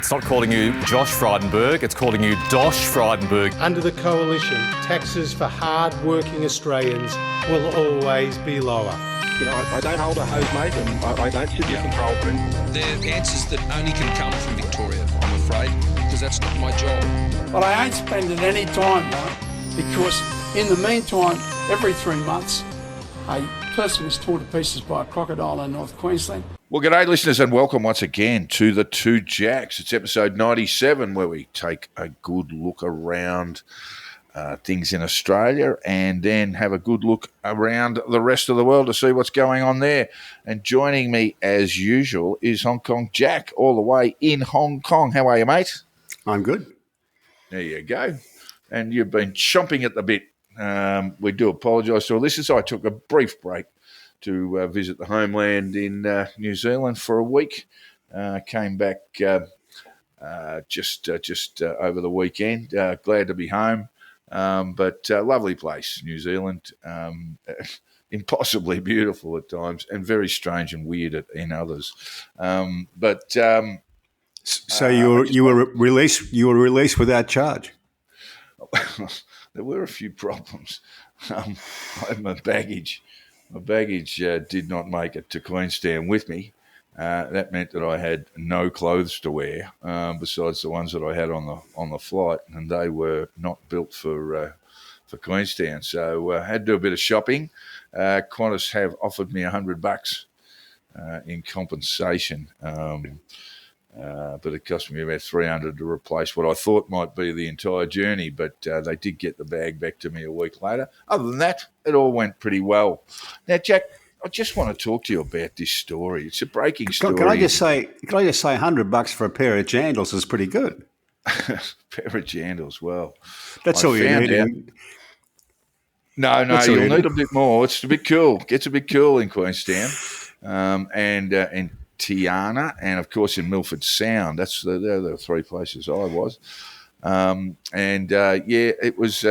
It's not calling you Josh Frydenberg, it's calling you Dosh Frydenberg. Under the Coalition, taxes for hard-working Australians will always be lower. You know, I don't hold a hose, mate, and I don't sit in the control room. They're answers that only can come from Victoria, I'm afraid, because that's not my job. But I ain't spending any time, though, because in the meantime, every 3 months, a person is torn to pieces by a crocodile in North Queensland. Well, g'day, listeners, and welcome once again to the Two Jacks. It's episode 97, where we take a good look around things in Australia and then have a good look around the rest of the world to see what's going on there. And joining me, as usual, is Hong Kong Jack, all the way in Hong Kong. How are you, mate? I'm good. There you go. And you've been chomping at the bit. We do apologise to our listeners. I took a brief break to visit the homeland in New Zealand for a week. Came back just over the weekend. Glad to be home, but lovely place, New Zealand. Impossibly beautiful at times, and very strange and weird in others. So you were released. You were released without charge. There were a few problems. I had my baggage. My baggage did not make it to Queenstown with me. That meant that I had no clothes to wear besides the ones that I had on the flight, and they were not built for Queenstown. So I had to do a bit of shopping. Qantas have offered me $100 in compensation, but it cost me about $300 to replace what I thought might be the entire journey. But they did get the bag back to me a week later. Other than that, it all went pretty well. Now, Jack, I just want to talk to you about this story. It's a breaking story. Can I just say $100 for a pair of jandals is pretty good. Pair of jandals, well. That's all you need. No, you'll need a bit more. It's a bit cool. Gets a bit cool in Queenstown. And Tiana, and of course in Milford Sound. They're the three places I was. It was,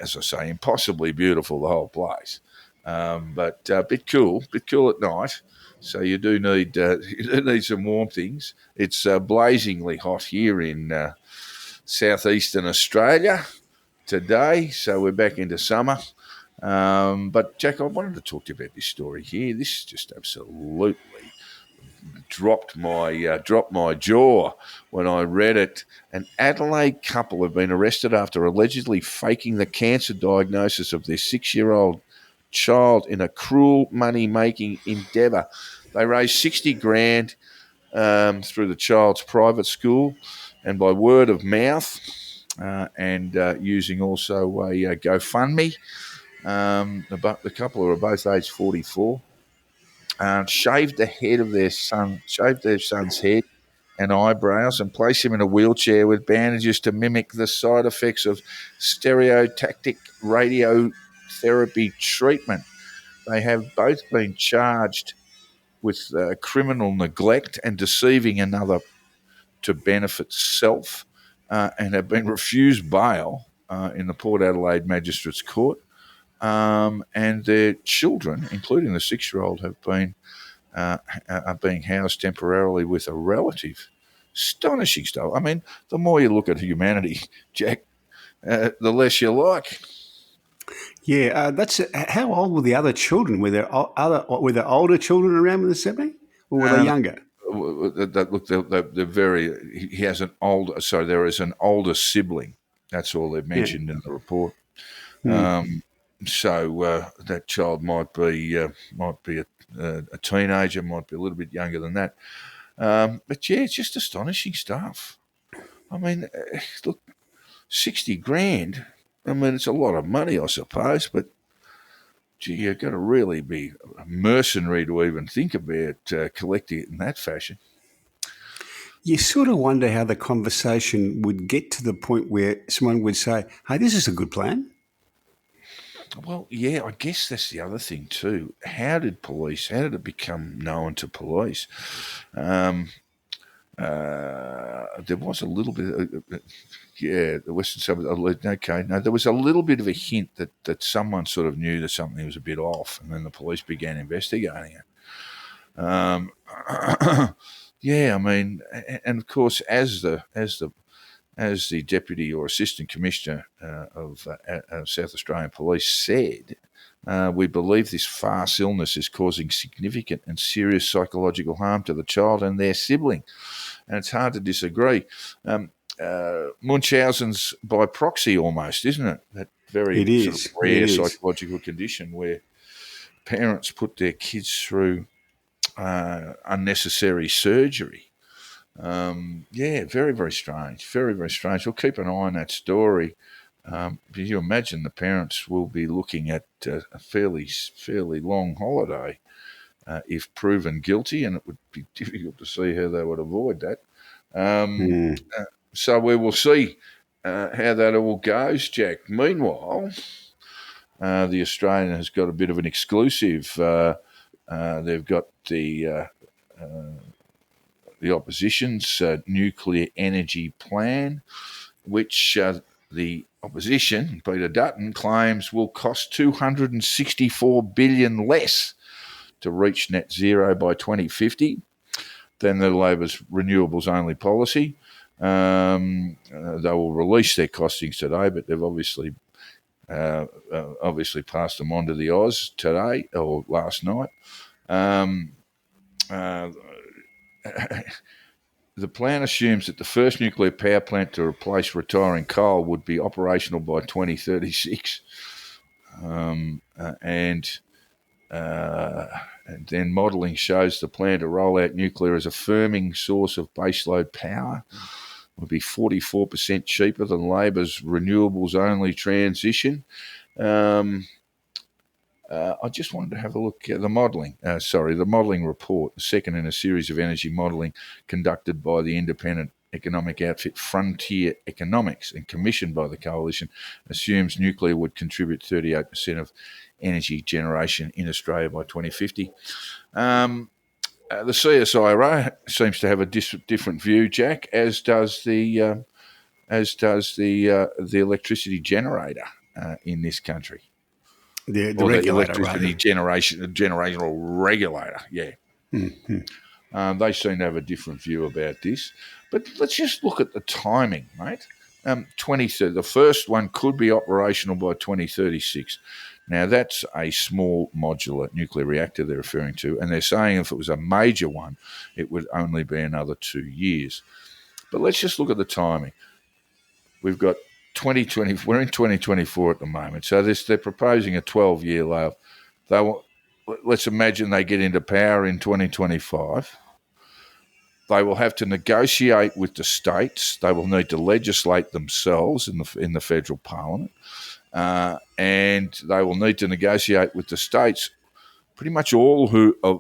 as I say, impossibly beautiful, the whole place. But a bit cool at night. So you do need some warm things. It's blazingly hot here in southeastern Australia today. So we're back into summer. But Jack, I wanted to talk to you about this story here. This just absolutely dropped my jaw when I read it. An Adelaide couple have been arrested after allegedly faking the cancer diagnosis of their 6-year-old child in a cruel money-making endeavour. They raised $60,000 through the child's private school and by word of mouth, and using also a GoFundMe. The couple are both aged 44. Shaved their son's head and eyebrows and placed him in a wheelchair with bandages to mimic the side effects of stereotactic radiotherapy treatment. They have both been charged with criminal neglect and deceiving another to benefit self, and have been refused bail in the Port Adelaide Magistrates Court. And their children, including the 6-year-old, are being housed temporarily with a relative. Astonishing stuff. I mean, the more you look at humanity, Jack, the less you like. Yeah, that's how old were the other children? Were there older children around when this happening, or were they younger? They're very. He has an older. So there is an older sibling. That's all they've mentioned in the report. So that child might be a teenager, might be a little bit younger than that. But yeah, it's just astonishing stuff. I mean, look, $60,000. I mean, it's a lot of money, I suppose, but gee, you've got to really be a mercenary to even think about collecting it in that fashion. You sort of wonder how the conversation would get to the point where someone would say, "Hey, this is a good plan." Well, yeah, I guess that's the other thing too. How did it become known to police? There was a little bit, the Western suburbs. Okay, no, there was a little bit of a hint that someone sort of knew that something was a bit off, and then the police began investigating it. Yeah, I mean, and of course, as the deputy or assistant commissioner of South Australian Police said, we believe this farce illness is causing significant and serious psychological harm to the child and their sibling, and it's hard to disagree. Munchausen's by proxy, almost, isn't it? That very It is. sort of rare It is. psychological condition where parents put their kids through unnecessary surgery. Very, very strange. Very, very strange. We'll keep an eye on that story. You imagine the parents will be looking at a fairly long holiday if proven guilty, and it would be difficult to see how they would avoid that. So we will see how that all goes, Jack. Meanwhile, the Australian has got a bit of an exclusive. They've got the opposition's nuclear energy plan, which the opposition, Peter Dutton, claims will cost $264 billion less to reach net zero by 2050 than the Labor's renewables only policy. They will release their costings today, but they've obviously passed them on to the Oz today or last night. The plan assumes that the first nuclear power plant to replace retiring coal would be operational by 2036. And then modelling shows the plan to roll out nuclear as a firming source of baseload power would be 44% cheaper than Labor's renewables-only transition. I just wanted to have a look at the modelling. The modelling report, the second in a series of energy modelling conducted by the independent economic outfit Frontier Economics and commissioned by the coalition, assumes nuclear would contribute 38% of energy generation in Australia by 2050. The CSIRO seems to have a different view, Jack, as does the electricity generator in this country. The regulator, electricity generational regulator, yeah. Mm-hmm. They seem to have a different view about this. But let's just look at the timing, mate. The first one could be operational by 2036. Now, that's a small modular nuclear reactor they're referring to, and they're saying if it was a major one, it would only be another 2 years. But let's just look at the timing. We've got 2020. We're in 2024 at the moment, so they're proposing a 12-year layoff. Let's imagine they get into power in 2025. They will have to negotiate with the states. They will need to legislate themselves in the federal parliament, and they will need to negotiate with the states. Pretty much all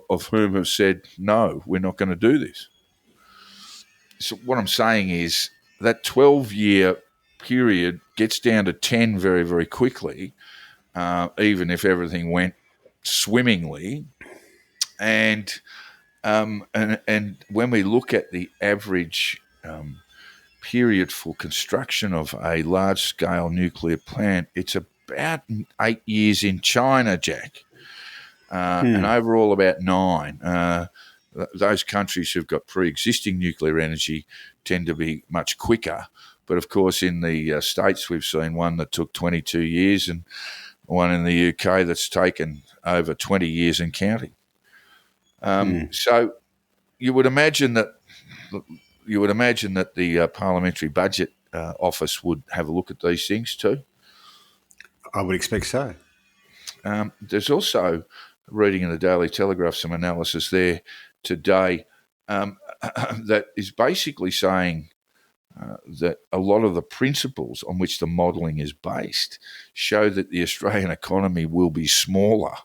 of whom have said no, we're not going to do this. So what I'm saying is that 12-year period gets down to 10 very, very quickly, even if everything went swimmingly. And when we look at the average period for construction of a large-scale nuclear plant, it's about 8 years in China, Jack, and overall about 9. Those countries who've got pre-existing nuclear energy tend to be much quicker. But, of course, in the States, we've seen one that took 22 years and one in the UK that's taken over 20 years and counting. So you would imagine that the Parliamentary Budget Office would have a look at these things too. I would expect so. There's also, reading in the Daily Telegraph, some analysis there today that is basically saying that a lot of the principles on which the modelling is based show that the Australian economy will be smaller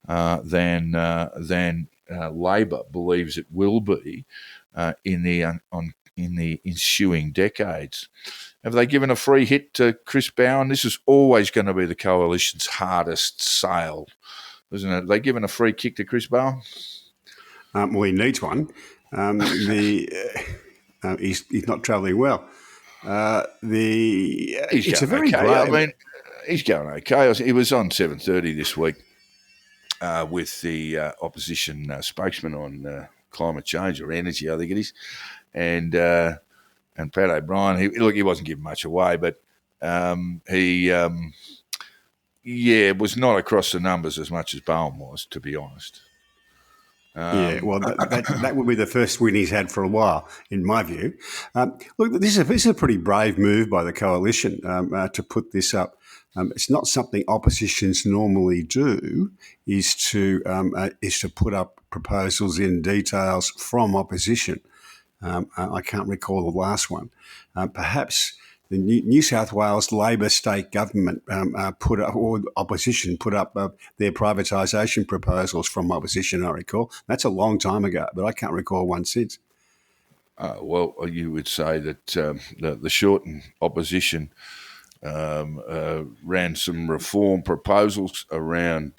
than Labor believes it will be in the ensuing decades. Have they given a free hit to Chris Bowen? This is always going to be the coalition's hardest sale, isn't it? Have they given a free kick to Chris Bowen? Well, he needs one. He's not travelling well. It's a very okay. great. I mean, he's going okay. He was on 7:30 this week with the opposition spokesman on climate change or energy, I think it is. And Pat O'Brien, he wasn't giving much away, but he was not across the numbers as much as Bowen was, to be honest. Yeah, well, that would be the first win he's had for a while, in my view. Look, this is a pretty brave move by the coalition to put this up. It's not something oppositions normally do. Is to put up proposals in details from opposition. I can't recall the last one. Perhaps the New South Wales Labor state government put up, or opposition put up their privatisation proposals from opposition, I recall. That's a long time ago, but I can't recall one since. Well, you would say that the Shorten opposition ran some reform proposals around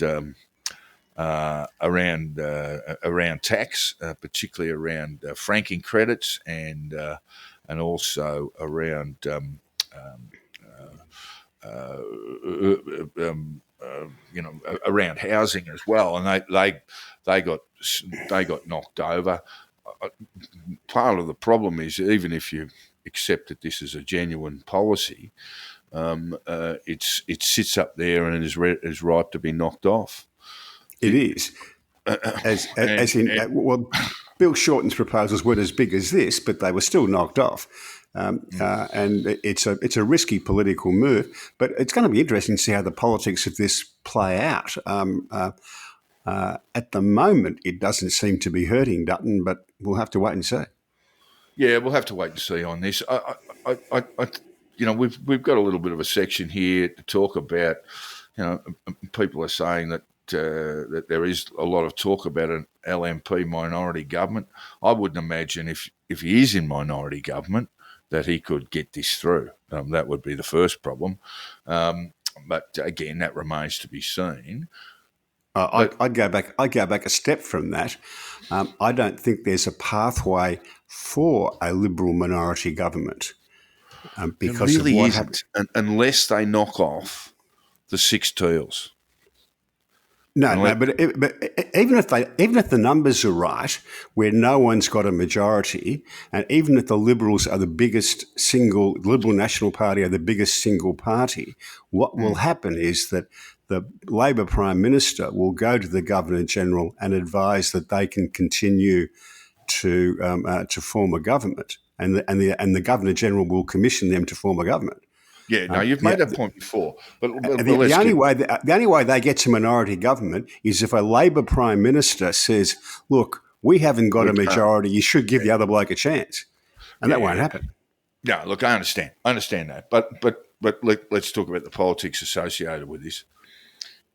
tax, particularly around franking credits and also around around housing as well, and they got knocked over. Part of the problem is, even if you accept that this is a genuine policy, it sits up there and is ripe to be knocked off. It is. Bill Shorten's proposals weren't as big as this, but they were still knocked off. And it's a risky political move, but it's going to be interesting to see how the politics of this play out. At the moment, it doesn't seem to be hurting Dutton, but we'll have to wait and see. Yeah, we'll have to wait and see on this. We've got a little bit of a section here to talk about. People are saying that there is a lot of talk about an LNP minority government. I wouldn't imagine if he is in minority government that he could get this through. That would be the first problem. But again, that remains to be seen. I'd go back a step from that. I don't think there's a pathway for a Liberal minority government because there really of what isn't, unless they knock off the six teals. But even if the numbers are right, where no one's got a majority, and even if the Liberals are the biggest Liberal National Party are the biggest single party, what will happen is that the Labor Prime Minister will go to the Governor General and advise that they can continue to form a government, and the Governor General will commission them to form a government. Yeah, no, you've made that point before. But the only way they get to minority government is if a Labor Prime Minister says, "Look, we haven't got a majority. You should give the other bloke a chance," and that won't happen. No, look, I understand that, but let's talk about the politics associated with this.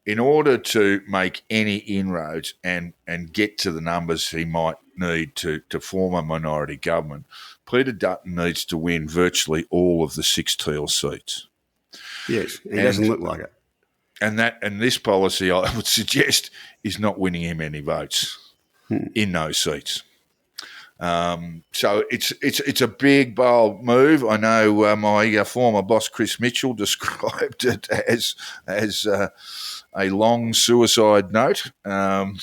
In order to make any inroads and get to the numbers he might need to form a minority government, Peter Dutton needs to win virtually all of the six teal seats. Yes, he doesn't look like it. And this policy, I would suggest, is not winning him any votes in those seats. So it's a big, bold move. I know my former boss Chris Mitchell described it as a long suicide note, and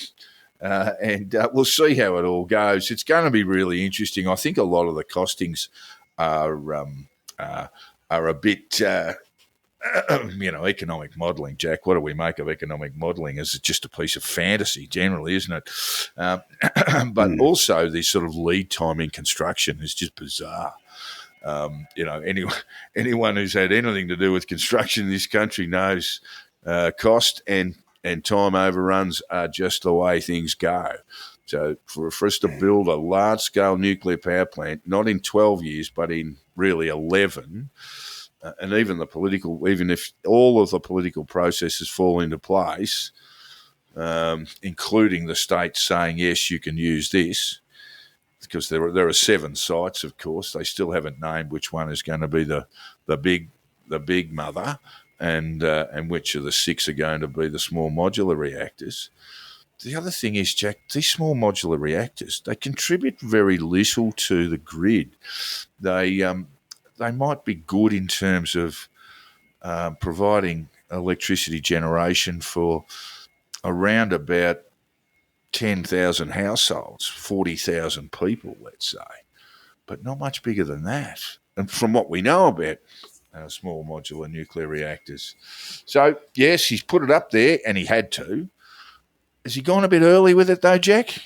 we'll see how it all goes. It's going to be really interesting. I think a lot of the costings are a bit. Economic modelling, Jack. What do we make of economic modelling? Is it just a piece of fantasy generally, isn't it? But also this sort of lead time in construction is just bizarre. Anyone who's had anything to do with construction in this country knows cost and time overruns are just the way things go. So for us to build a large-scale nuclear power plant, not in 12 years, but in really 11, and even if all of the political processes fall into place, including the states saying, yes, you can use this, because there are 7 sites, of course. They still haven't named which one is going to be the big mother, and which of the 6 are going to be the small modular reactors. The other thing is, Jack, these small modular reactors, they contribute very little to the grid. They might be good in terms of providing electricity generation for around about 10,000 households, 40,000 people, let's say, but not much bigger than that. And from what we know about small modular nuclear reactors. So, yes, he's put it up there and he had to. Has he gone a bit early with it though, Jack?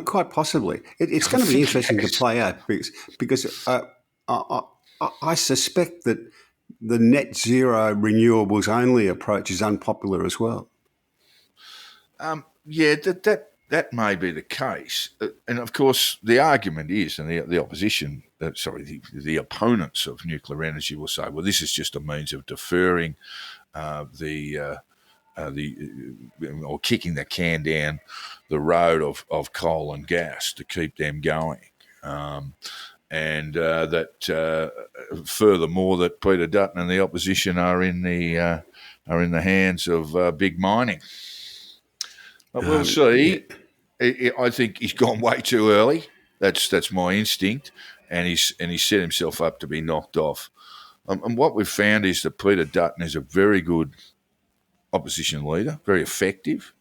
Quite possibly. It's going to be interesting to play out because I suspect that the net zero renewables only approach is unpopular as well. Yeah, that may be the case. And of course, the argument is, and the opposition, the opponents of nuclear energy will say, well, this is just a means of deferring or kicking the can down the road of coal and gas to keep them going. Furthermore, that Peter Dutton and the opposition are in the hands of big mining. But we'll see. Yeah. I think he's gone way too early. That's my instinct, and he's set himself up to be knocked off. And what we've found is that Peter Dutton is a very good opposition leader, very effective.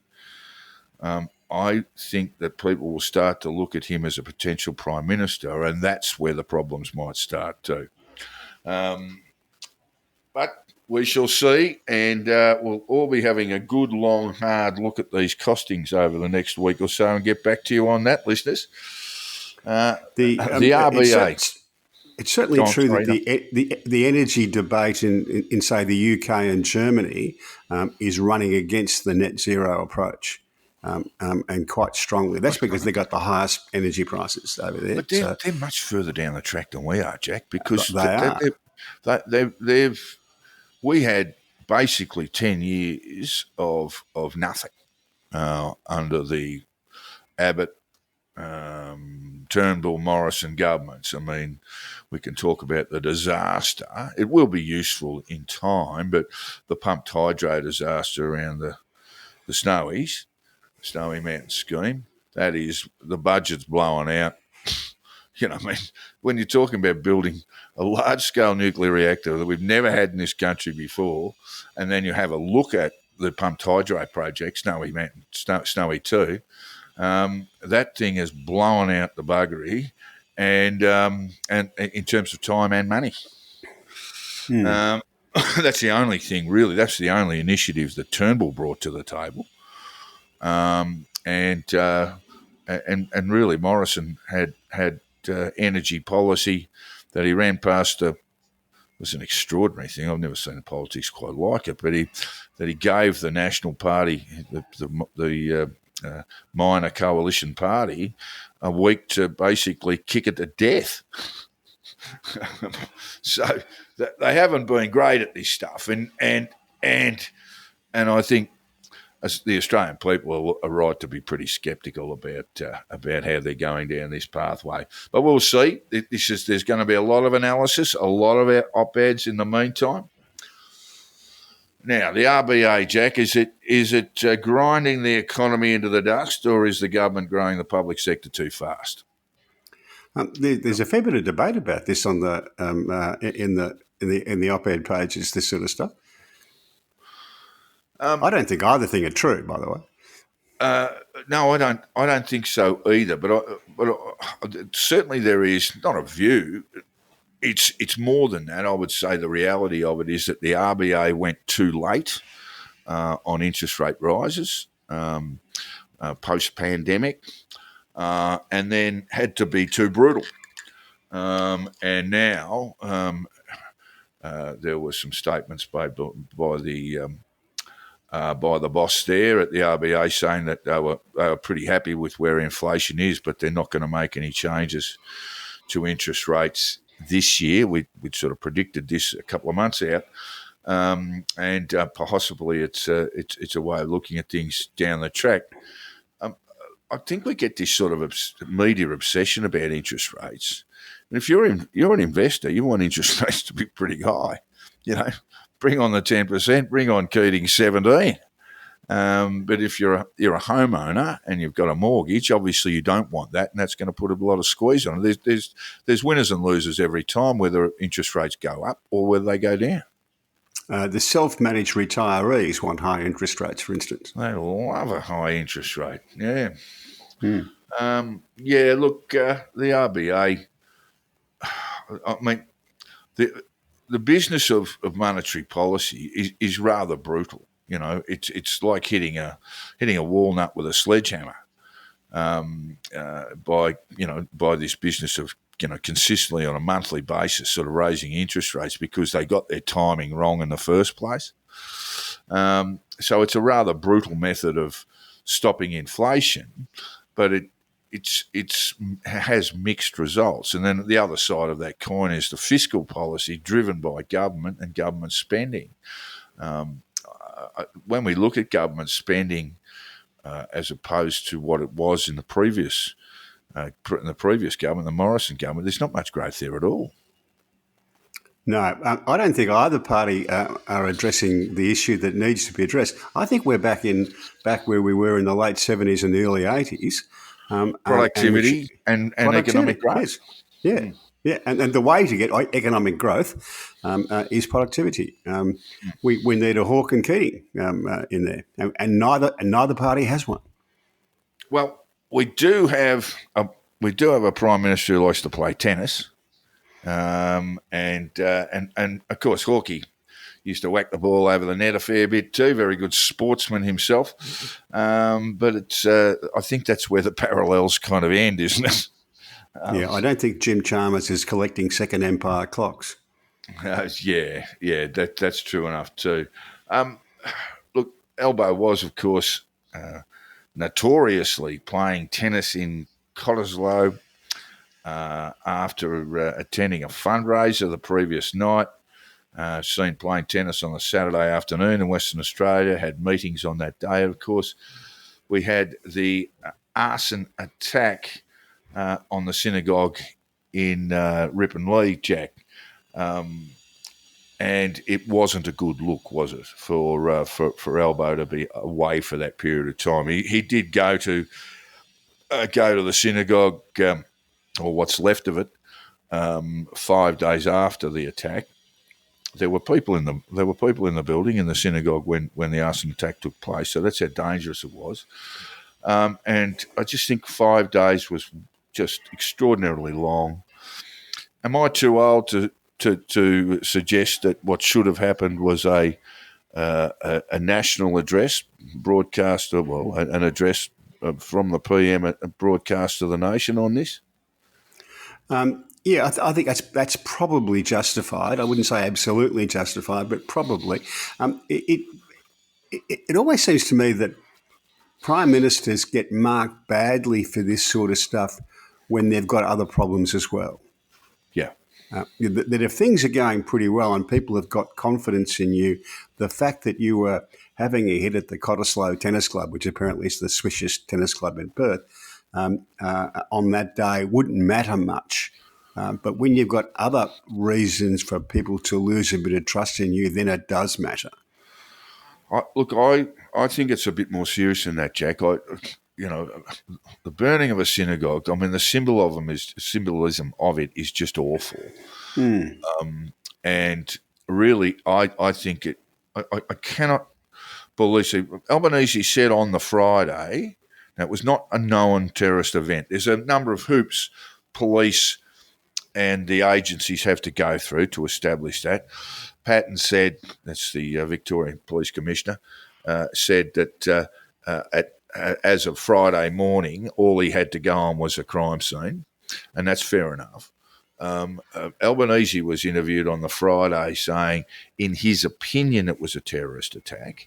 I think that people will start to look at him as a potential prime minister, and that's where the problems might start too. But we shall see, and we'll all be having a good, long, hard look at these costings over the next week or so and get back to you on that, listeners. The RBA. It's certainly true that the energy debate in say the UK and Germany is running against the net zero approach, and quite strongly. That's because they got the highest energy prices over there. But they're much further down the track than we are, Jack, because we had basically 10 years of nothing under the Abbott, Turnbull, Morrison governments. I mean, we can talk about the disaster. It will be useful in time, but the pumped hydro disaster around the Snowy Mountain scheme, that is, the budget's blowing out. You know, I mean, when you're talking about building a large-scale nuclear reactor that we've never had in this country before, and then you have a look at the pumped hydro project, Snowy Mountain, Snowy 2, that thing is blowing out the buggery, and in terms of time and money. That's the only thing, really. That's the only initiative that Turnbull brought to the table. And really, Morrison had energy policy that he ran past. Was an extraordinary thing. I've never seen politics quite like it. But he gave the National Party, the minor coalition party, a week to basically kick it to death. So they haven't been great at this stuff, and I think as the Australian people are right to be pretty sceptical about how they're going down this pathway. But we'll see. There's going to be a lot of analysis, a lot of op-eds in the meantime. Now, the RBA, Jack, is it grinding the economy into the dust, or is the government growing the public sector too fast? There's a fair bit of debate about this on the in the op-ed pages, this sort of stuff. I don't think either thing are true, by the way. No, I don't think so either. But certainly there is not a view. It's more than that. I would say the reality of it is that the RBA went too late on interest rate rises post-pandemic, and then had to be too brutal. And now there were some statements made by the boss there at the RBA saying that they were pretty happy with where inflation is, but they're not going to make any changes to interest rates this year. We'd sort of predicted this a couple of months out, and possibly it's a way of looking at things down the track. I think we get this sort of media obsession about interest rates. And if you're an investor, you want interest rates to be pretty high. You know, bring on the 10%, bring on Keating's 17%. But if you're a homeowner and you've got a mortgage, obviously you don't want that, and that's going to put a lot of squeeze on it. There's winners and losers every time, whether interest rates go up or whether they go down. The self-managed retirees want high interest rates, for instance. They love a high interest rate. Yeah. Hmm. Look, the RBA, I mean, the business of monetary policy is rather brutal. You know, it's like hitting a walnut with a sledgehammer. By this business of consistently on a monthly basis, sort of raising interest rates because they got their timing wrong in the first place. So it's a rather brutal method of stopping inflation, but it has mixed results. And then the other side of that coin is the fiscal policy driven by government and government spending. When we look at government spending as opposed to what it was in the previous government, the Morrison government, there's not much growth there at all. No, I don't think either party are addressing the issue that needs to be addressed. I think we're back where we were in the late 70s and the early 80s. Productivity and economic growth. Yes. Yeah. Yeah, and the way to get economic growth is productivity. We need a Hawke and Keating in there, and neither party has one. Well, we do have a prime minister who likes to play tennis, and of course Hawke used to whack the ball over the net a fair bit too. Very good sportsman himself, but it's I think that's where the parallels kind of end, isn't it? I don't think Jim Chalmers is collecting Second Empire clocks. That's true enough too. Look, Albo was, of course, notoriously playing tennis in Cottesloe after attending a fundraiser the previous night. Seen playing tennis on a Saturday afternoon in Western Australia, had meetings on that day. Of course, we had the arson attack on the synagogue in Ripponlea, Jack. And it wasn't a good look, was it, for Albo to be away for that period of time? He did go to the synagogue, or what's left of it, 5 days after the attack. There were people in the building in the synagogue when the arson attack took place. So that's how dangerous it was. And I just think 5 days was just extraordinarily long. Am I too old to suggest that what should have happened was a national address broadcast, an address from the PM broadcast to the nation on this? I think that's probably justified. I wouldn't say absolutely justified, but probably. It always seems to me that prime ministers get marked badly for this sort of stuff when they've got other problems as well. Yeah. That if things are going pretty well and people have got confidence in you, the fact that you were having a hit at the Cottesloe Tennis Club, which apparently is the swishest tennis club in Perth, on that day wouldn't matter much. But when you've got other reasons for people to lose a bit of trust in you, then it does matter. I think it's a bit more serious than that, Jack. The burning of a synagogue, I mean, the symbolism of it is just awful. And really, I think I cannot believe it. Albanese said on the Friday, now it was not a known terrorist event. There's a number of hoops police and the agencies have to go through to establish that. Patton said, that's the Victorian Police Commissioner, said that as of Friday morning, all he had to go on was a crime scene, and that's fair enough. Albanese was interviewed on the Friday saying, in his opinion, it was a terrorist attack,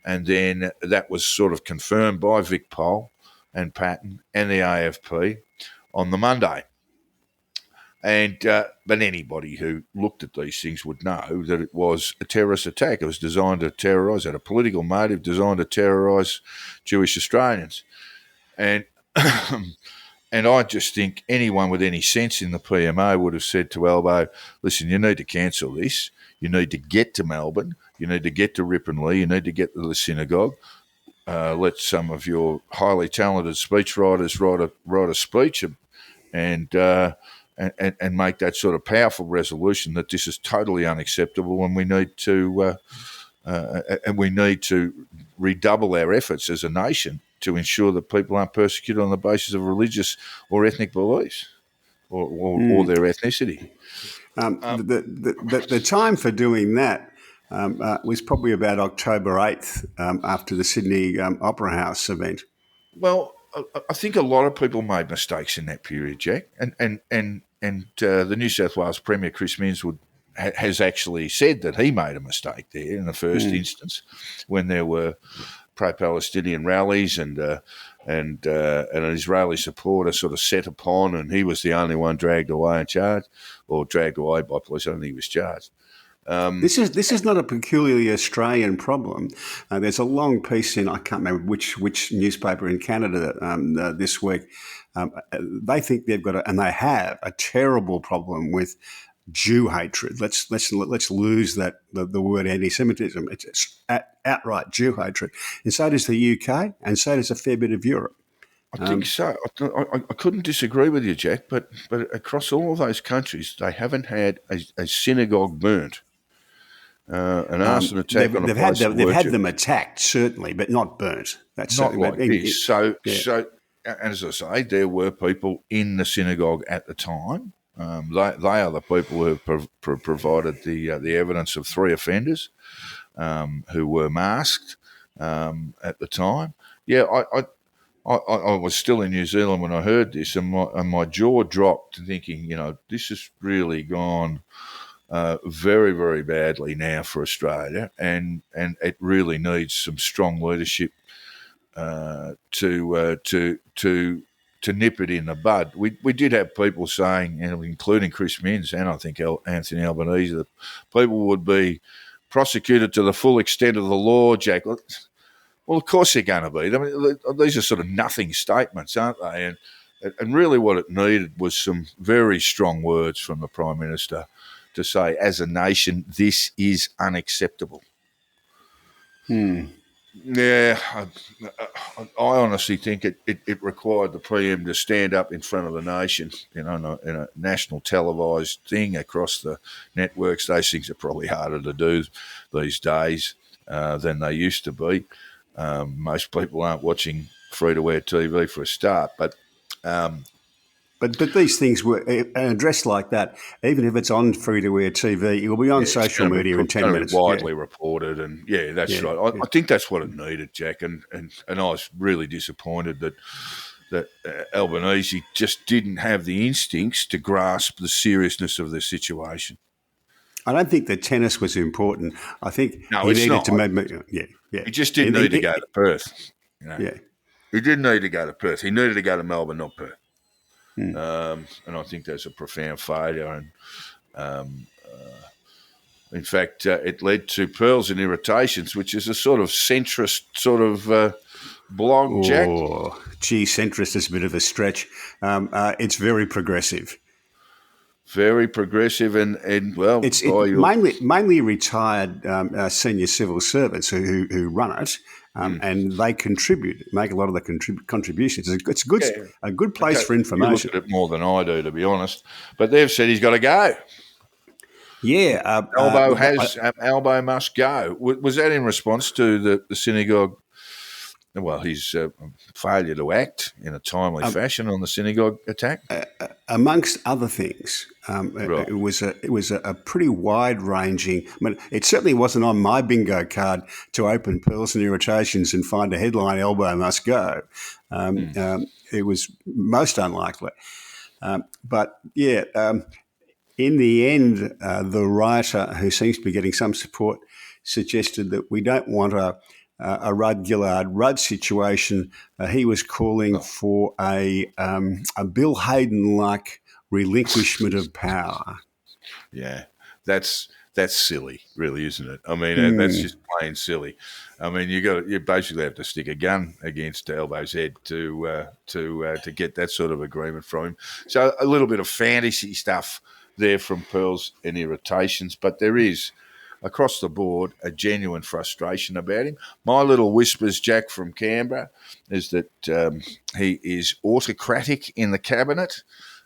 and then that was sort of confirmed by Vic Pol and Patton and the AFP on the Monday. And but anybody who looked at these things would know that it was a terrorist attack. It was designed to terrorise, had a political motive designed to terrorise Jewish Australians. And and I just think anyone with any sense in the PMO would have said to Albo, listen, you need to cancel this. You need to get to Melbourne. You need to get to Ripponlea. You need to get to the synagogue. Let some of your highly talented speechwriters write a speech and and make that sort of powerful resolution that this is totally unacceptable, and we need to redouble our efforts as a nation to ensure that people aren't persecuted on the basis of religious or ethnic beliefs or their ethnicity. The time for doing that was probably about October 8th after the Sydney Opera House event. Well, I think a lot of people made mistakes in that period, Jack, and the New South Wales Premier Chris Minns has actually said that he made a mistake there in the first instance when there were pro-Palestinian rallies and an Israeli supporter sort of set upon, and he was the only one dragged away by police. I don't think he was charged. This is not a peculiarly Australian problem. There's a long piece in, I can't remember which newspaper in Canada this week. They think they've got and they have a terrible problem with Jew hatred. Let's lose that the word anti-Semitism. It's outright Jew hatred, and so does the UK, and so does a fair bit of Europe. I think so. I couldn't disagree with you, Jack. But across all of those countries, they haven't had a synagogue burnt. An arson attack on a place. They've had them attacked, certainly, but not burnt. That's not like this. So, as I say, there were people in the synagogue at the time. They are the people who have provided the evidence of 3 offenders who were masked at the time. Yeah, I was still in New Zealand when I heard this, and my jaw dropped, thinking, this has really gone very, very badly now for Australia, and it really needs some strong leadership to nip it in the bud. We did have people saying, including Chris Minns and I think Anthony Albanese, that people would be prosecuted to the full extent of the law, Jack. Well, of course they're going to be. I mean, these are sort of nothing statements, aren't they? And really what it needed was some very strong words from the Prime Minister to say, as a nation, this is unacceptable. Yeah, I honestly think it required the PM to stand up in front of the nation, in a national televised thing across the networks. Those things are probably harder to do these days than they used to be. Most people aren't watching free-to-air TV for a start, but these things were addressed like that. Even if it's on free-to-air TV, it will be on social media in 10 minutes. Widely reported, and that's right. I think that's what it needed, Jack. And I was really disappointed that Albanese just didn't have the instincts to grasp the seriousness of the situation. I don't think that tennis was important. I think he needed to maybe, He just didn't need to go to Perth. Yeah. He didn't need to go to Perth. He needed to go to Melbourne, not Perth. And I think that's a profound failure. And in fact, it led to Pearls and Irritations, which is a sort of centrist sort of blog, Jack. Oh, gee, centrist is a bit of a stretch. It's very progressive. Very progressive, and well, it's mainly retired senior civil servants who run it, and they make a lot of the contributions. It's a good place for information. You look at it more than I do, to be honest. But they've said he's got to go. Yeah, Albo must go. Was that in response to the synagogue? Well, his failure to act in a timely fashion on the synagogue attack, amongst other things. Right. It was a pretty wide-ranging. I mean, it certainly wasn't on my bingo card to open Pearls and Irritations and find a headline "Elbow must go." It was most unlikely, but yeah. In the end, the writer, who seems to be getting some support, suggested that we don't want a Rudd Gillard Rudd situation. He was calling for a Bill Hayden-like relinquishment of power. Yeah, that's silly, really, isn't it? I mean, that's just plain silly. I mean, you basically have to stick a gun against Elbo's head to get that sort of agreement from him. So a little bit of fantasy stuff there from Pearls and Irritations, but there is, across the board, a genuine frustration about him. My little whispers, Jack, from Canberra, is that he is autocratic in the cabinet.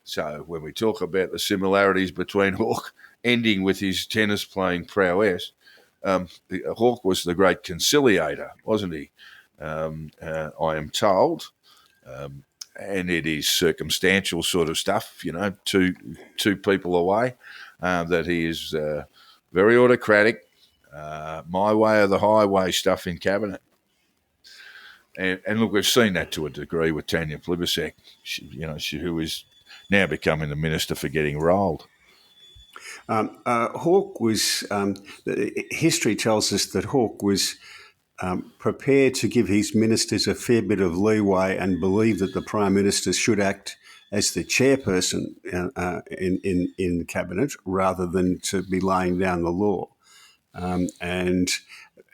So when we talk about the similarities between Hawke ending with his tennis playing prowess, Hawke was the great conciliator, wasn't he? I am told, and it is circumstantial sort of stuff, two people away, that he is very autocratic, my way or the highway stuff in cabinet. And look, we've seen that to a degree with Tanya Plibersek, who is now becoming the minister for getting rolled. Hawke was, history tells us that Hawke was prepared to give his ministers a fair bit of leeway and believed that the Prime Minister should act as the chairperson in cabinet rather than to be laying down the law. And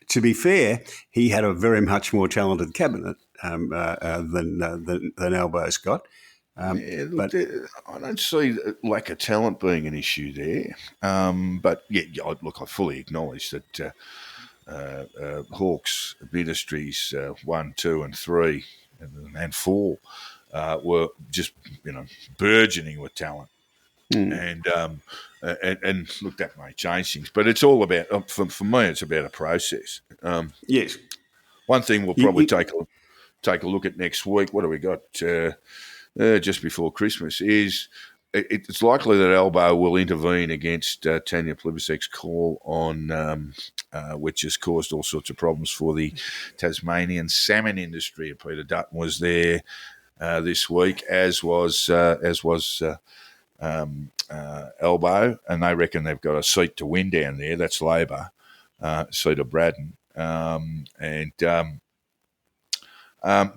to be fair, he had a very much more talented cabinet than Albo's got. I don't see lack of talent being an issue there. But I fully acknowledge that Hawke's ministries 1, 2, and 3 and 4 were just burgeoning with talent. And look, that may change things, but it's all about for me. It's about a process. Yes. One thing we'll probably take a look at next week. What do we got just before Christmas? Is it's likely that Albo will intervene against Tanya Plibersek's call on, which has caused all sorts of problems for the Tasmanian salmon industry. Peter Dutton was there this week, as was Albo, and they reckon they've got a seat to win down there. That's Labor, seat of Braddon, and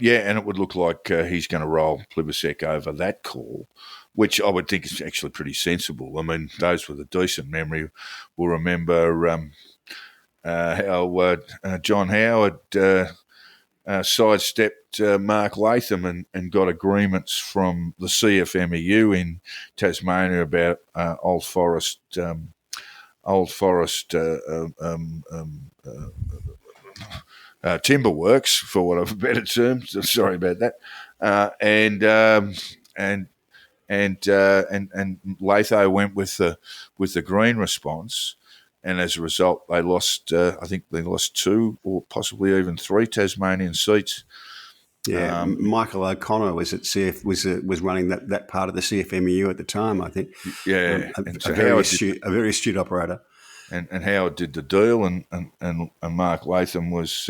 it would look like he's going to roll Plibersek over that call, which I would think is actually pretty sensible. I mean, those with a decent memory will remember how John Howard sidestepped Mark Latham and got agreements from the CFMEU in Tasmania about Old Forest timber works, for want of a better term. So sorry about that. And Latho went with the green response. And as a result, they lost. I think they lost 2 or possibly even 3 Tasmanian seats. Yeah, Michael O'Connor was at was running that part of the CFMEU at the time, I think. Yeah, a very astute operator. And Howard did the deal, and Mark Latham was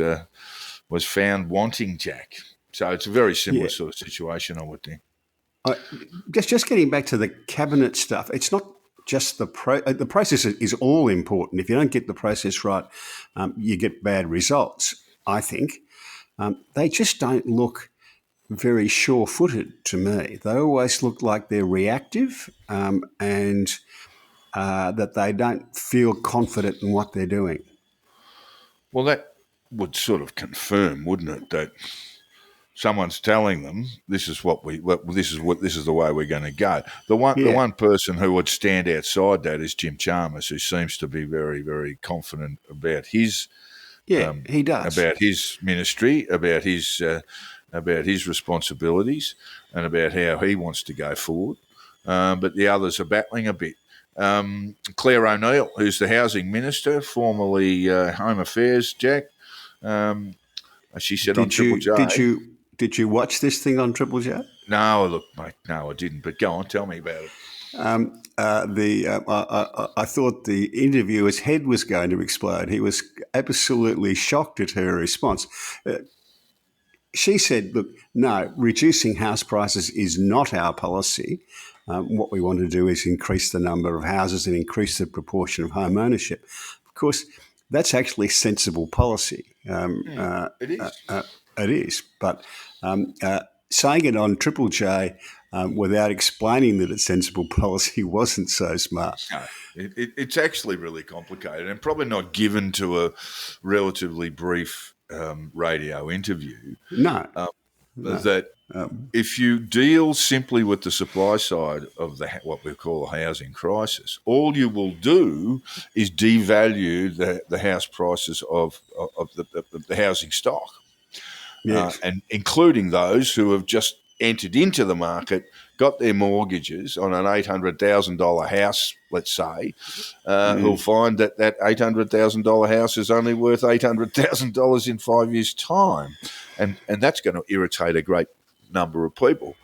found wanting Jack. So it's a very similar sort of situation, I would think. Just getting back to the cabinet stuff, it's not just the process is all important. If you don't get the process right, you get bad results, I think. They just don't look very sure-footed to me. They always look like they're reactive and that they don't feel confident in what they're doing. Well, that would sort of confirm, wouldn't it, that someone's telling them this is the way we're going to go. The one person who would stand outside that is Jim Chalmers, who seems to be very, very confident about his he does, about his ministry, about his responsibilities, and about how he wants to go forward. But the others are battling a bit. Claire O'Neill, who's the housing minister, formerly Home Affairs, Jack. She said on Triple J. Did you watch this thing on Triple J? No, look, mate, no, I didn't. But go on, tell me about it. I thought the interviewer's head was going to explode. He was absolutely shocked at her response. She said, "Look, no, reducing house prices is not our policy. What we want to do is increase the number of houses and increase the proportion of home ownership." Of course, that's actually sensible policy. It is. It is, but saying it on Triple J without explaining that it's sensible policy wasn't so smart. No, it's actually really complicated and probably not given to a relatively brief radio interview. No. If you deal simply with the supply side of what we call a housing crisis, all you will do is devalue the house prices of the housing stock. Yes. And including those who have just entered into the market, got their mortgages on an $800,000 house, let's say, who'll find that that $800,000 house is only worth $800,000 in 5 years' time. And that's going to irritate a great number of people.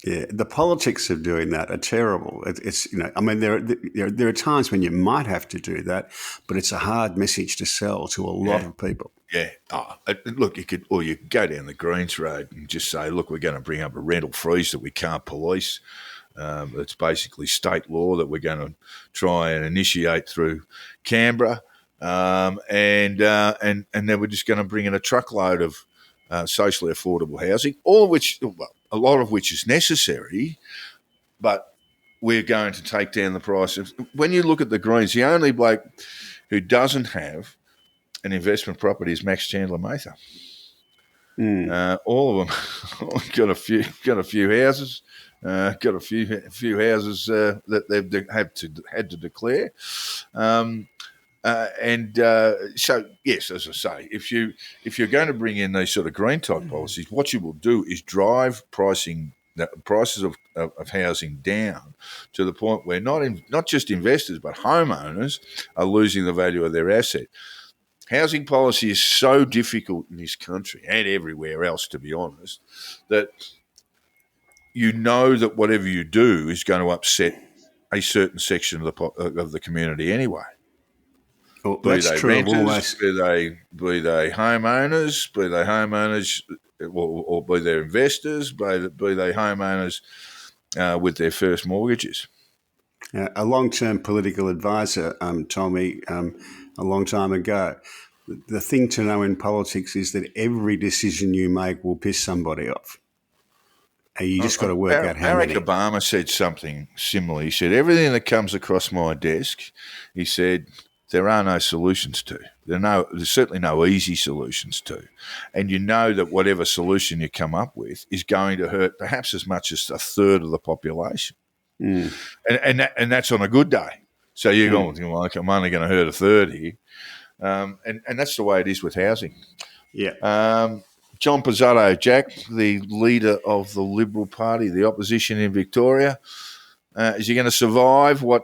Yeah, the politics of doing that are terrible. It's I mean, there are times when you might have to do that, but it's a hard message to sell to a lot of people. Yeah. Look, you could go down the Greens Road and just say, look, we're going to bring up a rental freeze that we can't police. It's basically state law that we're going to try and initiate through Canberra, and then we're just going to bring in a truckload of socially affordable housing, all of which, a lot of which is necessary, but we're going to take down the price of. When you look at the Greens, the only bloke who doesn't have an investment property is Max Chandler Mather. All of them got a few houses, got a few houses that they've had to declare. So yes, as I say, if you're going to bring in these sort of green type policies, what you will do is drive prices of housing down to the point where not just investors but homeowners are losing the value of their asset. Housing policy is so difficult in this country and everywhere else, to be honest, that you know that whatever you do is going to upset a certain section of the community anyway. Well, Be that's they true renters, of almost. be they homeowners, or be they investors, be they homeowners with their first mortgages. A long-term political advisor told me a long time ago, the thing to know in politics is that every decision you make will piss somebody off. And you just got to work out how Barack many. Obama said something similar. He said, everything that comes across my desk, he said, there are no solutions to. There's certainly no easy solutions to. And you know that whatever solution you come up with is going to hurt perhaps as much as a third of the population. And that's on a good day. So you're going, well, I'm only going to hurt a third here. And that's the way it is with housing. Yeah. John Pizzotto, Jack, the leader of the Liberal Party, the opposition in Victoria, is he going to survive what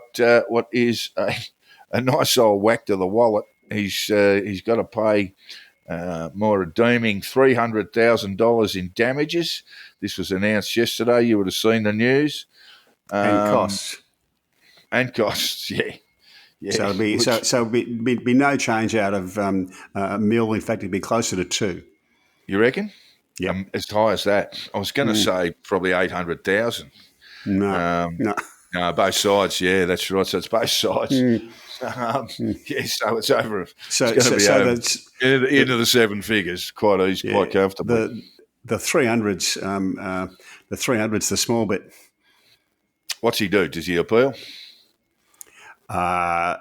is a nice old whack to the wallet? He's got to pay more redeeming $300,000 in damages. This was announced yesterday. You would have seen the news. And costs. And costs, yeah. So it'll be no change out of a mil. In fact, it'd be closer to 2. You reckon? Yeah. As high as that. I was going to say probably 800,000. No. No, both sides. Yeah, that's right. So it's both sides. Yeah, so it's over. So it's going to be over that's into the seven figures, quite easy, quite comfortably. The 300s, the 300s, the small bit. What's he do? Does he appeal? I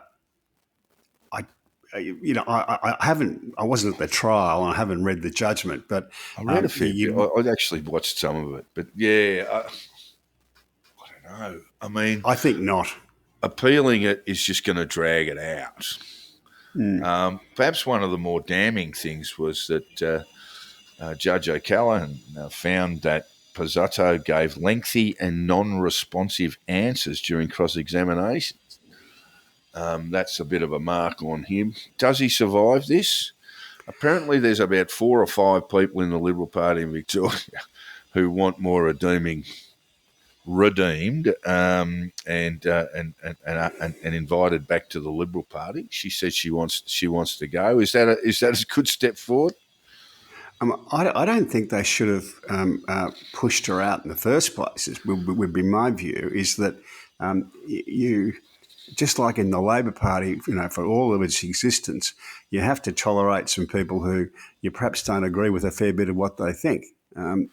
haven't. I wasn't at the trial, and I haven't read the judgment. But I read a fair bit. I actually watched some of it, but yeah, I don't know. I mean, I think not. Appealing it is just going to drag it out. Perhaps one of the more damning things was that Judge O'Callaghan found that Pizzotto gave lengthy and non-responsive answers during cross-examinations. That's a bit of a mark on him. Does he survive this? Apparently there's about 4 or 5 people in the Liberal Party in Victoria who want more redeemed and invited back to the Liberal Party. She says she wants to go. Is that a good step forward? I don't think they should have pushed her out in the first place. Would be my view. Is that you, just like in the Labor Party, for all of its existence, you have to tolerate some people who you perhaps don't agree with a fair bit of what they think. And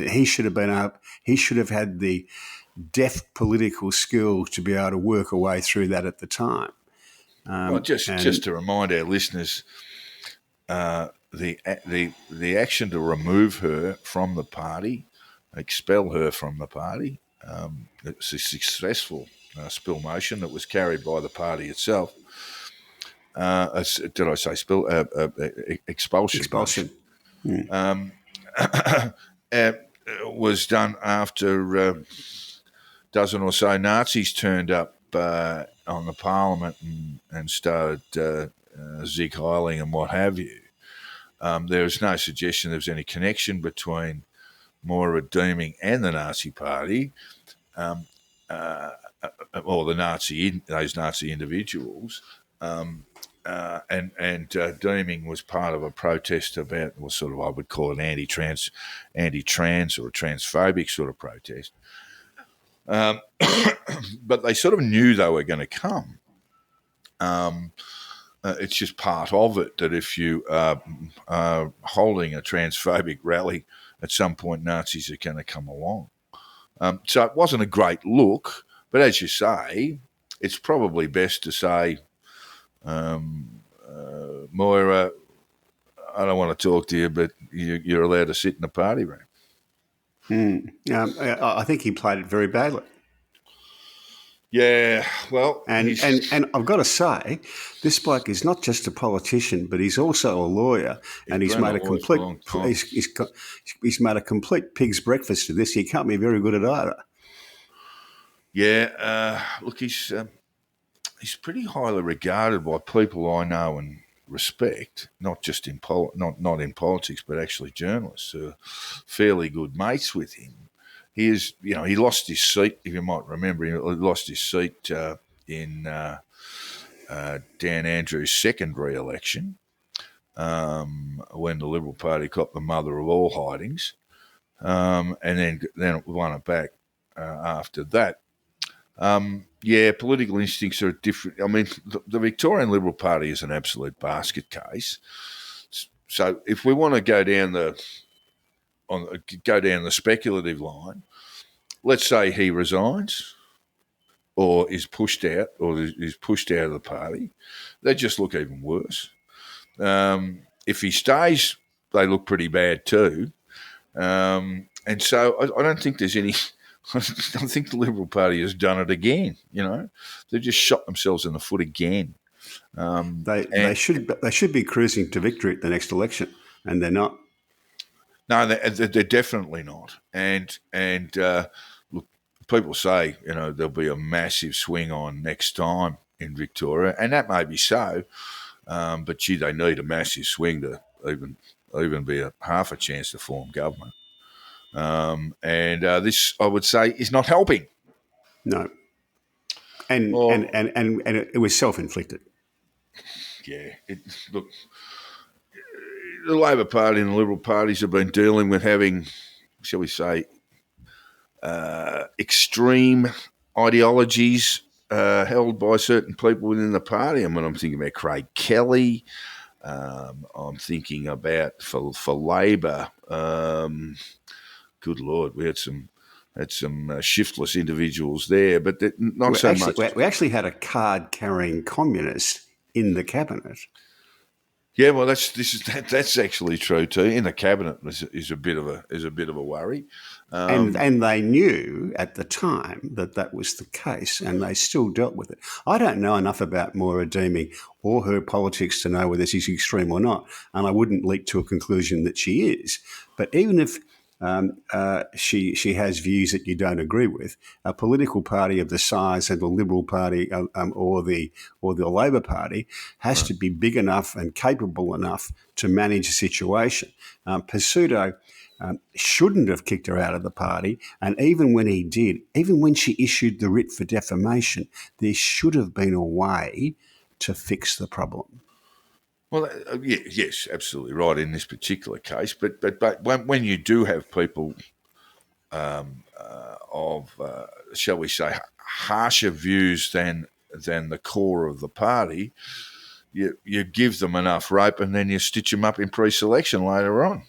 he should have been up. He should have had the deft political skills to be able to work a way through that at the time. Just to remind our listeners, the action to remove her from the party, expel her from the party, it was a successful spill motion that was carried by the party itself. Did I say spill? Expulsion. Expulsion. was done after a dozen or so Nazis turned up on the Parliament and started Zig Heiling and what have you. There was no suggestion there was any connection between Moira Deeming and the Nazi Party, or those Nazi individuals. And Deeming was part of a protest about, well, sort of, I would call it anti-trans or a transphobic sort of protest. But they sort of knew they were going to come. It's just part of it that if you are holding a transphobic rally, at some point Nazis are going to come along. So it wasn't a great look, but as you say, it's probably best to say, Moira, I don't want to talk to you, but you're allowed to sit in the party room. I think he played it very badly. Yeah, well, and I've got to say, this bloke is not just a politician, but he's also a lawyer, and he's made a complete pig's breakfast of this. He can't be very good at either. Yeah, look, he's pretty highly regarded by people I know and respect, not just in not in politics, but actually journalists who are fairly good mates with him. He is, he lost his seat, if you might remember. He lost his seat in Dan Andrews' second re-election when the Liberal Party got the mother of all hidings, and then it won it back after that. Political instincts are different. I mean, the Victorian Liberal Party is an absolute basket case. So if we want to go down the speculative line, let's say he resigns or is pushed out of the party, they just look even worse. If he stays, they look pretty bad too. And so I don't think there's any... I think the Liberal Party has done it again. They've just shot themselves in the foot again. They should be cruising to victory at the next election, and they're not. No, they're definitely not. And look, people say there'll be a massive swing on next time in Victoria, and that may be so. But gee, they need a massive swing to even be half a chance to form government. And this, I would say, is not helping. No, and it was self-inflicted. Yeah, look, the Labor Party and the Liberal parties have been dealing with having, shall we say, extreme ideologies held by certain people within the party. I mean, I'm thinking about Craig Kelly. I'm thinking about for Labor. Good Lord, we had some shiftless individuals there, but not so much. We actually had a card-carrying communist in the cabinet. Yeah, well, that's actually true too. In the cabinet is a bit of a worry, and they knew at the time that was the case, and they still dealt with it. I don't know enough about Moira Deeming or her politics to know whether she's extreme or not, and I wouldn't leap to a conclusion that she is. But even if she has views that you don't agree with, a political party of the size of the Liberal Party or the Labor Party has to be big enough and capable enough to manage a situation. Pizzuto shouldn't have kicked her out of the party, and even when he did, even when she issued the writ for defamation, there should have been a way to fix the problem. Well, yes, absolutely right in this particular case. But when you do have people of, shall we say, harsher views than the core of the party, you give them enough rope and then you stitch them up in pre-selection later on.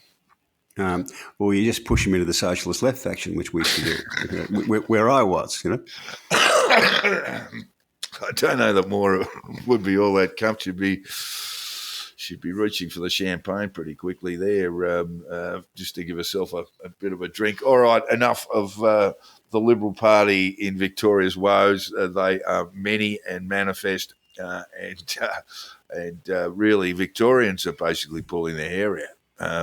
Or you just push them into the socialist left faction, which we used to do, where I was, I don't know that Moira would be all that comfortable. She'd be reaching for the champagne pretty quickly there, just to give herself a bit of a drink. All right, enough of the Liberal Party in Victoria's woes. They are many and manifest, and really Victorians are basically pulling their hair out.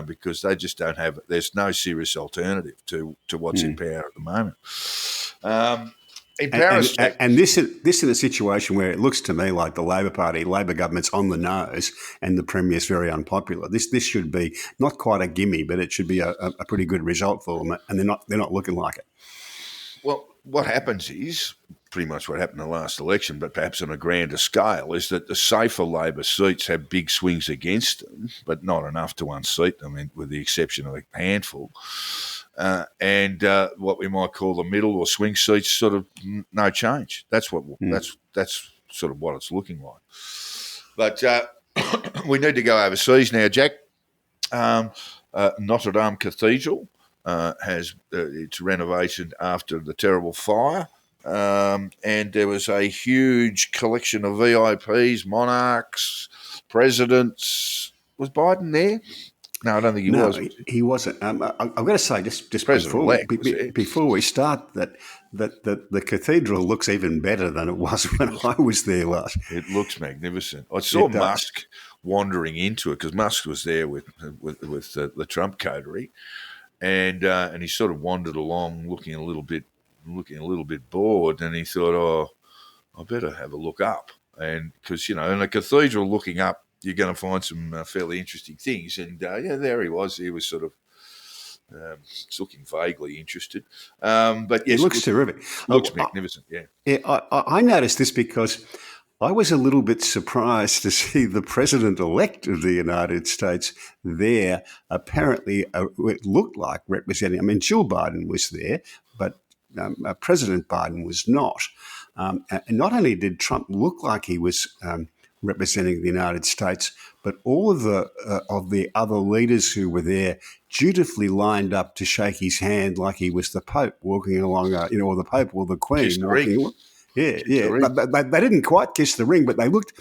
because they just don't have. There's no serious alternative to what's in power at the moment. In power state, and this is a situation where it looks to me like the Labor government's on the nose, and the Premier's very unpopular. This should be not quite a gimme, but it should be a pretty good result for them, and they're not looking like it. well, what happens is pretty much what happened in the last election, but perhaps on a grander scale, is that the safer Labor seats have big swings against them, but not enough to unseat them, with the exception of a handful. And what we might call the middle or swing seats, sort of no change. That's that's sort of what it's looking like. But we need to go overseas now, Jack. Notre Dame Cathedral has its renovation after the terrible fire. And there was a huge collection of VIPs, monarchs, presidents. Was Biden there? No, I don't think he was. He wasn't. I've got to say, just before we start, that the cathedral looks even better than it was when I was there last. It looks magnificent. I saw Musk wandering into it because Musk was there with the Trump coterie, and he sort of wandered along, looking a little bit bored, and he thought, "Oh, I better have a look up," and because in a cathedral, looking up, you're going to find some fairly interesting things. And there he was. He was sort of looking vaguely interested. But yes, it looks terrific. Looks magnificent. Yeah. I noticed this because I was a little bit surprised to see the president-elect of the United States there. Apparently, it looked like representing. I mean, Jill Biden was there, but President Biden was not. And not only did Trump look like he was representing the United States, but all of the other leaders who were there dutifully lined up to shake his hand like he was the Pope walking along, or the Pope or the Queen walking along. Yeah. But they didn't quite kiss the ring, but they looked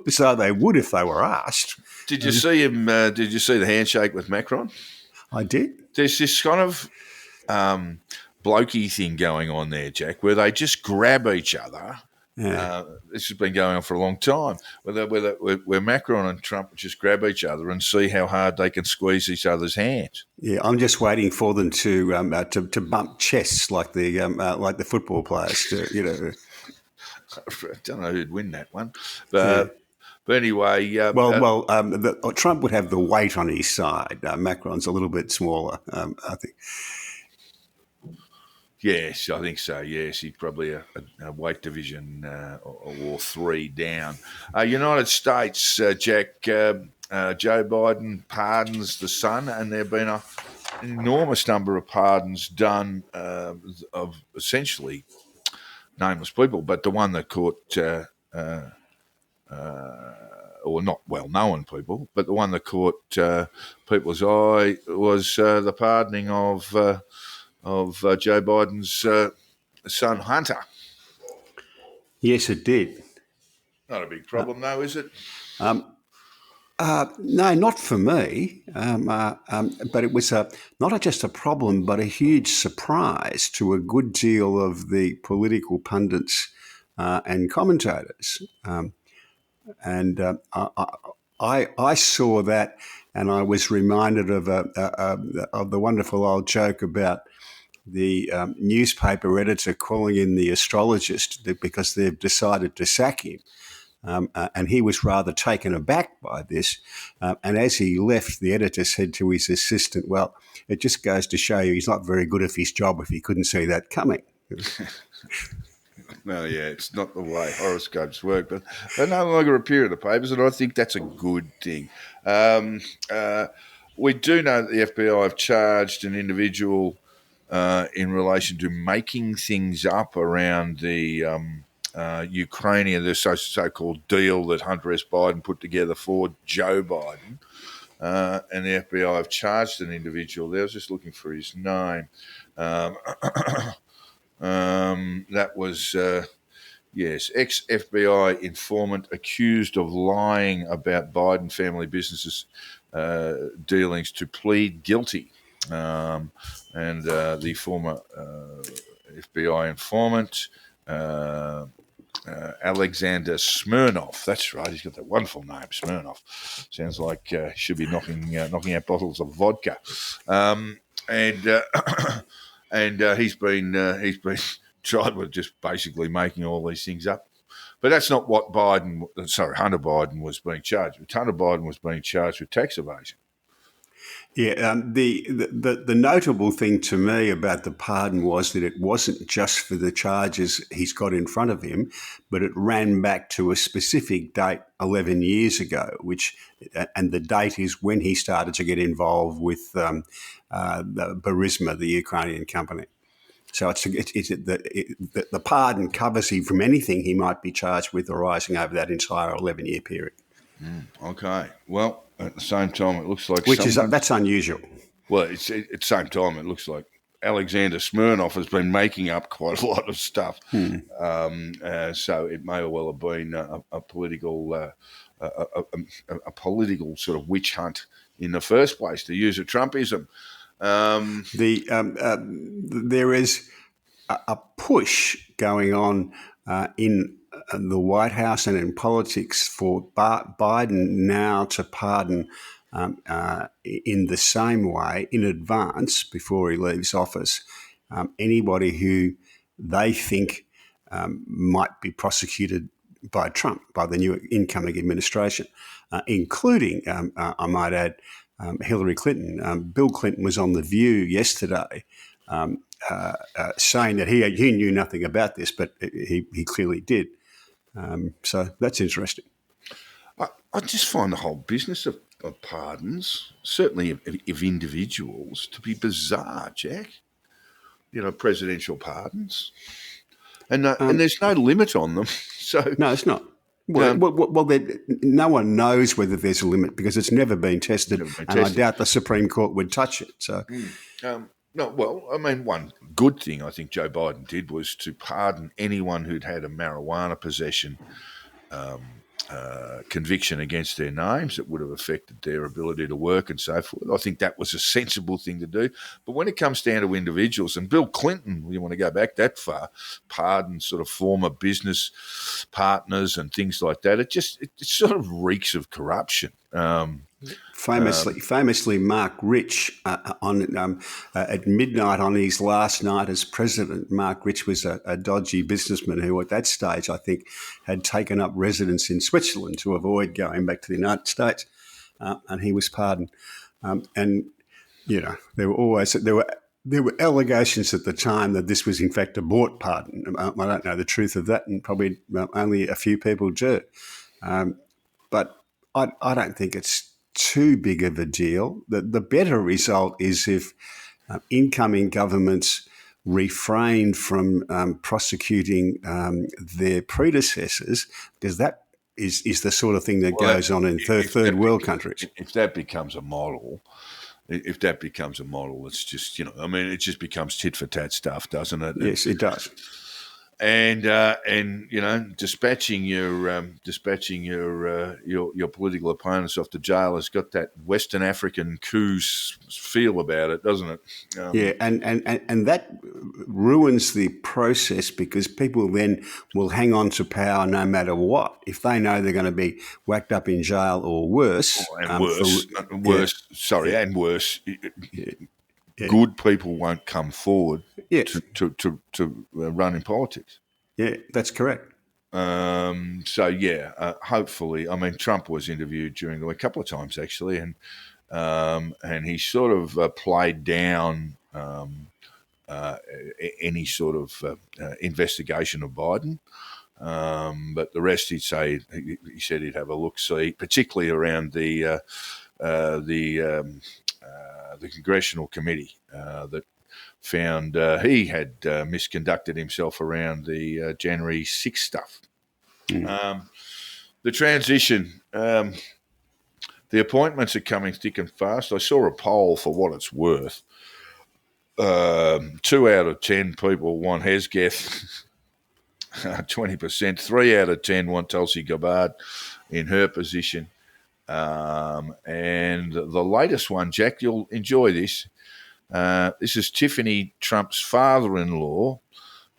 as though they would if they were asked. Did you see him? Did you see the handshake with Macron? I did. There's this kind of blokey thing going on there, Jack, where they just grab each other. Yeah. This has been going on for a long time, where Macron and Trump just grab each other and see how hard they can squeeze each other's hands. Yeah, I'm just waiting for them to bump chests like the football players. I don't know who'd win that one, but anyway. Trump would have the weight on his side. Macron's a little bit smaller, I think. Yes, I think so. Yes, he's probably a weight division or three down. United States, Jack, Joe Biden pardons the son, and there have been an enormous number of pardons done of essentially nameless people, but the one that caught, or not well-known people, but the one that caught people's eye was the pardoning of Joe Biden's son, Hunter. Yes, it did. Not a big problem, though, is it? No, not for me. But it was not just a problem, but a huge surprise to a good deal of the political pundits and commentators. I saw that, and I was reminded of the wonderful old joke about the newspaper editor calling in the astrologist because they've decided to sack him. And he was rather taken aback by this. And as he left, the editor said to his assistant, well, it just goes to show you he's not very good at his job if he couldn't see that coming. No, yeah, it's not the way horoscopes work, but they no longer appear in the papers, and I think that's a good thing. We do know that the FBI have charged an individual in relation to making things up around the Ukrainian, the so-called deal that Hunter S. Biden put together for Joe Biden. And the FBI have charged an individual there. I was just looking for his name. That was, ex-FBI informant accused of lying about Biden family businesses dealings to plead guilty. And the former FBI informant Alexander Smirnov. That's right. He's got that wonderful name, Smirnov. Sounds like should be knocking out bottles of vodka. And he's been tried with just basically making all these things up. But that's not what Hunter Biden was being charged with. Hunter Biden was being charged with tax evasion. Yeah, the notable thing to me about the pardon was that it wasn't just for the charges he's got in front of him, but it ran back to a specific date 11 years ago, and the date is when he started to get involved with the Burisma, the Ukrainian company. So the pardon covers him from anything he might be charged with arising over that entire 11-year period. Okay. Well, at the same time, it looks like that's unusual. Well, at the same time, it looks like Alexander Smirnov has been making up quite a lot of stuff. So it may well have been a political sort of witch hunt in the first place, to use a Trumpism. There is a push going on in the White House and in politics for Biden now to pardon in the same way in advance before he leaves office anybody who they think might be prosecuted by Trump, by the new incoming administration, including, I might add, Hillary Clinton. Bill Clinton was on The View yesterday saying that he knew nothing about this, but he clearly did. So that's interesting. I just find the whole business of pardons, certainly of individuals, to be bizarre, Jack. Presidential pardons. And there's no limit on them. So no, it's not. Well, no one knows whether there's a limit because it's never been tested, and I doubt the Supreme Court would touch it. So, one good thing I think Joe Biden did was to pardon anyone who'd had a marijuana possession conviction against their names that would have affected their ability to work and so forth. I think that was a sensible thing to do. But when it comes down to individuals, and Bill Clinton, you want to go back that far, pardoned sort of former business partners and things like that, it sort of reeks of corruption. Famously, Mark Rich at midnight on his last night as president. Mark Rich was a dodgy businessman who, at that stage, I think, had taken up residence in Switzerland to avoid going back to the United States, and he was pardoned. There were allegations at the time that this was in fact a bought pardon. I don't know the truth of that, and probably only a few people do. But I don't think it's too big of a deal. The better result is if incoming governments refrain from prosecuting their predecessors, because that is the sort of thing that goes on in third world countries. If that becomes a model, it's just, it just becomes tit for tat stuff, doesn't it? Yes, it does. And dispatching your political opponents off to jail has got that Western African coup feel about it, doesn't it? And that ruins the process because people then will hang on to power no matter what if they know they're going to be whacked up in jail or worse. Worse. Good people won't come forward to run in politics. Yeah, that's correct. Hopefully, Trump was interviewed during the week a couple of times actually, and he sort of played down any sort of investigation of Biden. But the rest, he said he'd have a look-see, particularly around the Congressional Committee that found he had misconducted himself around the January 6th stuff. The transition, the appointments are coming thick and fast. I saw a poll, for what it's worth. 2 out of 10 people want Hesketh, 20%. 3 out of 10 want Tulsi Gabbard in her position. And the latest one, Jack, you'll enjoy this. This is Tiffany Trump's father-in-law.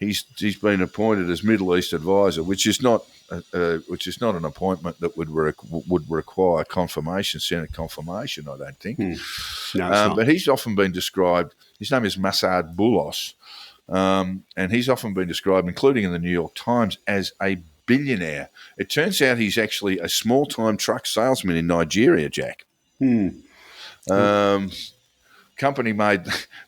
he's been appointed as Middle East advisor, which is not an appointment that would require confirmation, Senate confirmation. I don't think. No, it's not. But he's often been described. His name is Massad Boulos, and he's often been described, including in the New York Times, as a billionaire. It turns out he's actually a small-time truck salesman in Nigeria, Jack. Company made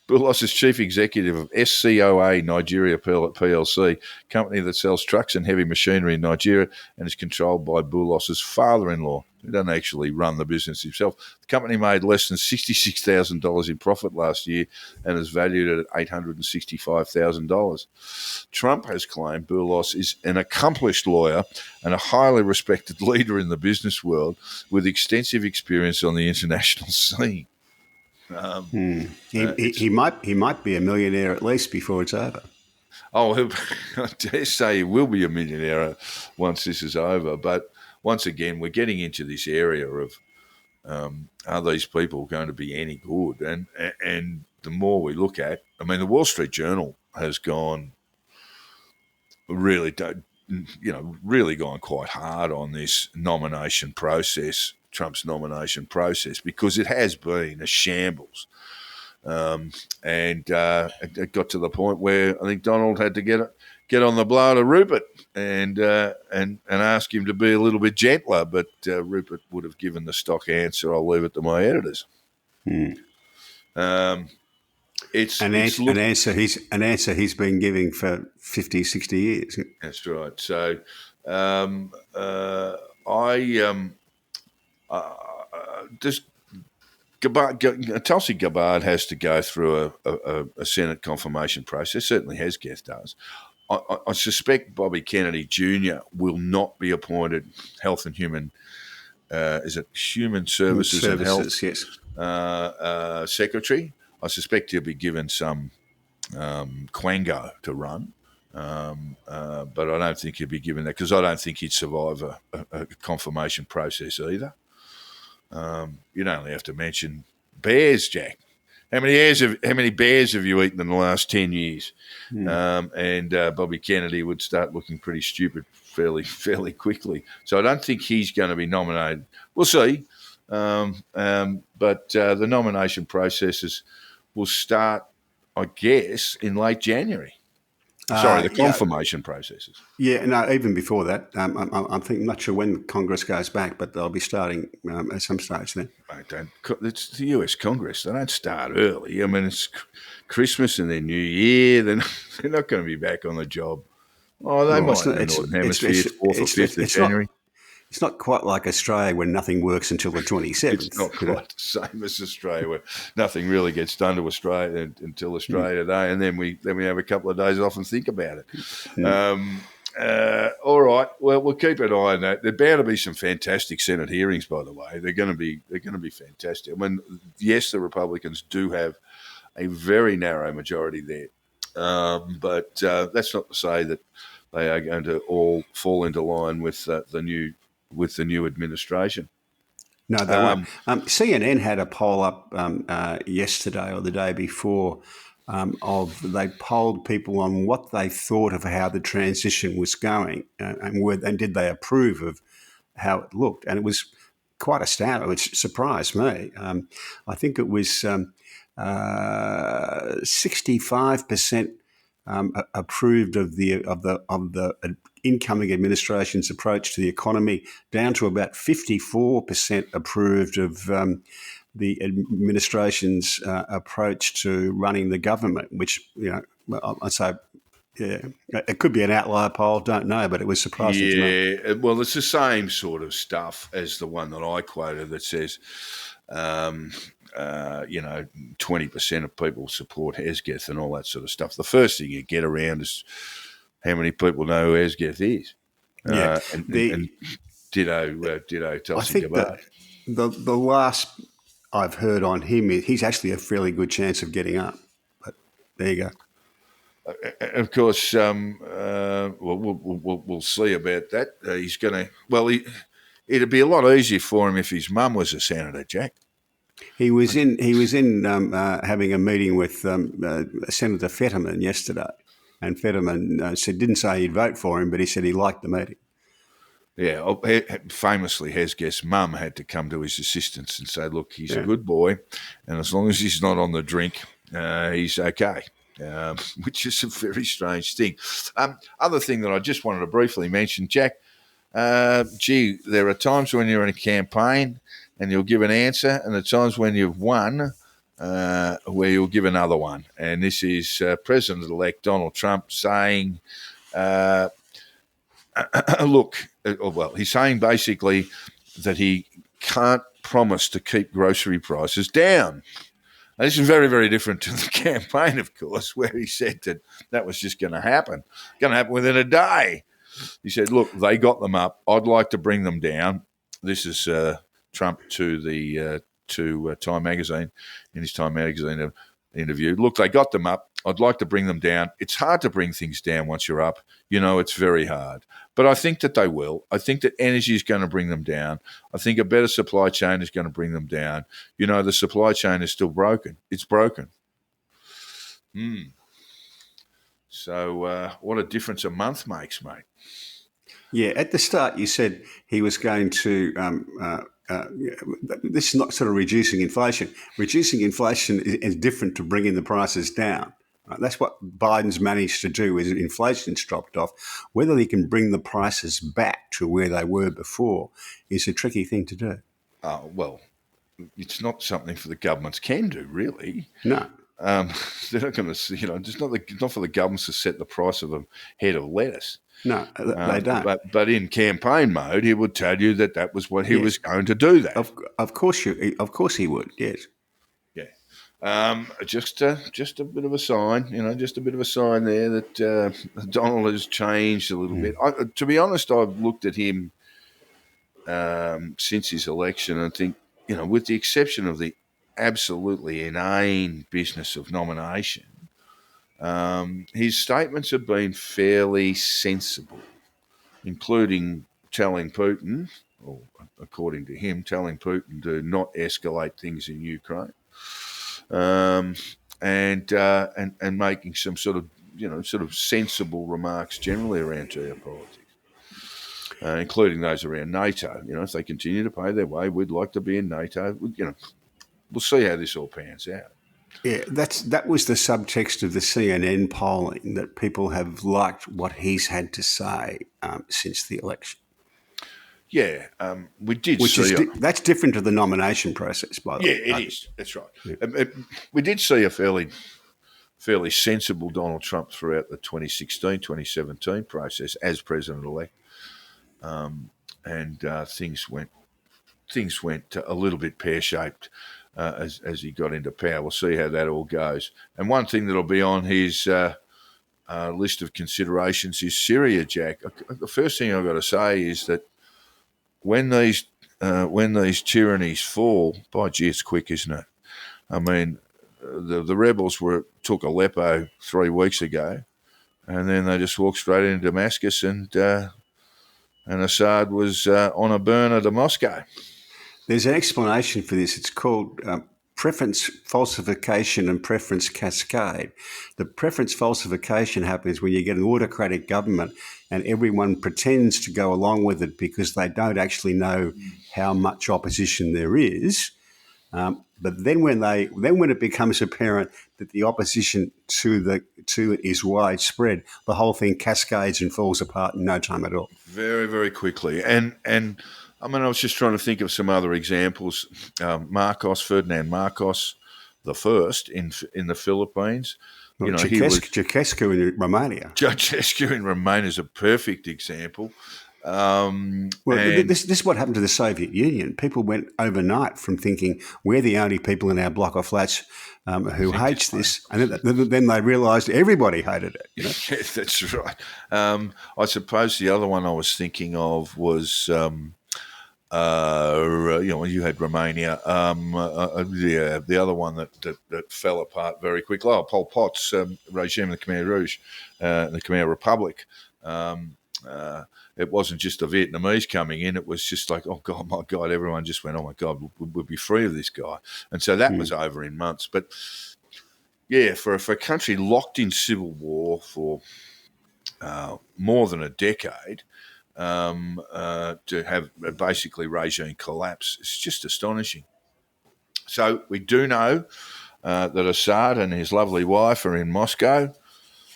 Boulos is chief executive of SCOA Nigeria PLC, company that sells trucks and heavy machinery in Nigeria and is controlled by Boulos's father-in-law, who doesn't actually run the business himself. The company made less than $66,000 in profit last year and is valued at $865,000. Trump has claimed Boulos is an accomplished lawyer and a highly respected leader in the business world with extensive experience on the international scene. He might be a millionaire at least before it's over. Oh, I dare say he will be a millionaire once this is over. But once again, we're getting into this area of are these people going to be any good? And the more we look at, I mean, the Wall Street Journal has gone really gone quite hard on this nomination process, Trump's nomination process, because it has been a shambles. And it got to the point where I think Donald had to get on the blower to Rupert and ask him to be a little bit gentler, but Rupert would have given the stock answer, "I'll leave it to my editors." It's an answer he's been giving for 50, 60 years. That's right. So Tulsi Gabbard has to go through a Senate confirmation process. Certainly Hesketh does. I suspect Bobby Kennedy Jr. will not be appointed Health and Human. Is it Human Services and Health? Yes. Secretary. I suspect he'll be given some quango to run. But I don't think he'd be given that because I don't think he'd survive a confirmation process either. You'd only have to mention bears, Jack. How many bears have you eaten in the last 10 years? And Bobby Kennedy would start looking pretty stupid fairly quickly. So I don't think he's going to be nominated. We'll see. But the nomination processes will start, I guess, in late January. Sorry, the confirmation processes. Yeah, no, even before that. I'm not sure when Congress goes back, but they'll be starting at some stage then. It's the US Congress. They don't start early. I mean, it's Christmas and then New Year. They're not going to be back on the job. Oh, they might in the Northern Hemisphere, 4th or 5th of January. It's not quite like Australia where nothing works until the 27th. It's not quite the same as Australia where nothing really gets done to Australia until Australia Day, and then we have a couple of days off and think about it. All right, well, we'll keep an eye on that. There's bound to be some fantastic Senate hearings, by the way. They're going to be fantastic. I mean, yes, the Republicans do have a very narrow majority there, but that's not to say that they are going to all fall into line with the new administration. No, they won't. CNN had a poll up yesterday or the day before they polled people on what they thought of how the transition was going and did they approve of how it looked. And it was quite astounding. It surprised me. I think it was 65% approved of the incoming administration's approach to the economy, down to about 54% approved of the administration's approach to running the government. Which I say, yeah, it could be an outlier poll. Don't know, but it was surprising to me. Yeah, well, it's the same sort of stuff as the one that I quoted that says. 20% of people support Hesketh and all that sort of stuff. The first thing you get around is how many people know who Hesketh is. Yeah, and ditto Tulsi Gabbard. The last I've heard on him, he's actually a fairly good chance of getting up. But there you go. Of course, we'll see about that. He's going to. Well, it'd be a lot easier for him if his mum was a senator, Jack. He was in having a meeting with Senator Fetterman yesterday, And Fetterman didn't say he'd vote for him, but he said he liked the meeting. Yeah, famously, Hesguest's mum had to come to his assistance and say, look, he's a good boy, and as long as he's not on the drink, he's okay, which is a very strange thing. Other thing that I just wanted to briefly mention, Jack, there are times when you're in a campaign and you'll give an answer, and there are times when you've won where you'll give another one. And this is President-elect Donald Trump saying, he's saying basically that he can't promise to keep grocery prices down. Now, this is very, very different to the campaign, of course, where he said that was just going to happen within a day. He said, look, they got them up. I'd like to bring them down. This is Trump to Time Magazine, in his Time Magazine interview. Look, they got them up. I'd like to bring them down. It's hard to bring things down once you're up. It's very hard. But I think that they will. I think that energy is going to bring them down. I think a better supply chain is going to bring them down. The supply chain is still broken. It's broken. So what a difference a month makes, mate. Yeah, at the start you said he was going to this is not sort of reducing inflation. Reducing inflation is different to bringing the prices down. Right? That's what Biden's managed to do as inflation's dropped off. Whether he can bring the prices back to where they were before is a tricky thing to do. Well, it's not something for the governments can do, really. No. They're not going to, just not for the governments to set the price of a head of lettuce. No, they don't. But in campaign mode, he would tell you that was what he was going to do. That of course he would. Yes. Yeah. Just a bit of a sign, just a bit of a sign there that Donald has changed a little bit. To be honest, I've looked at him since his election and think, with the exception of the absolutely inane business of nomination, his statements have been fairly sensible, including telling Putin, or according to him, telling Putin to not escalate things in Ukraine, and making some sort of sensible remarks generally around geopolitics. Including those around NATO. If they continue to pay their way, we'd like to be in NATO. We'll see how this all pans out. Yeah, that was the subtext of the CNN polling, that people have liked what he's had to say since the election. Yeah, we did see... that's different to the nomination process, by the way. Yeah, it is. That's right. Yeah. We did see a fairly sensible Donald Trump throughout the 2016-2017 process as president-elect. And things went a little bit pear-shaped as he got into power. We'll see how that all goes. And one thing that'll be on his list of considerations is Syria, Jack. The first thing I've got to say is that when these tyrannies fall, by gee, it's quick, isn't it? I mean, the rebels took Aleppo 3 weeks ago, and then they just walked straight into Damascus, and Assad was on a burner to Moscow. There's an explanation for this. It's called preference falsification and preference cascade. The preference falsification happens when you get an autocratic government and everyone pretends to go along with it because they don't actually know how much opposition there is. But then when it becomes apparent that the opposition to it is widespread, the whole thing cascades and falls apart in no time at all. Very, very quickly. And I mean, I was just trying to think of some other examples. Ferdinand Marcos the first in the Philippines. Ceausescu in Romania. Ceausescu in Romania is a perfect example. This is what happened to the Soviet Union. People went overnight from thinking we're the only people in our block of flats who hates this, and then they realised everybody hated it. Yeah, that's right. I suppose the other one I was thinking of was, you had Romania. The other one that fell apart very quickly. Pol Pot's regime in the Khmer Rouge, the Khmer Republic. It wasn't just the Vietnamese coming in. It was just like, oh, God, my God, everyone just went, oh, my God, we'll be free of this guy. And so that was over in months. But for a country locked in civil war for more than a decade, to have basically regime collapse, it's just astonishing. So we do know that Assad and his lovely wife are in Moscow.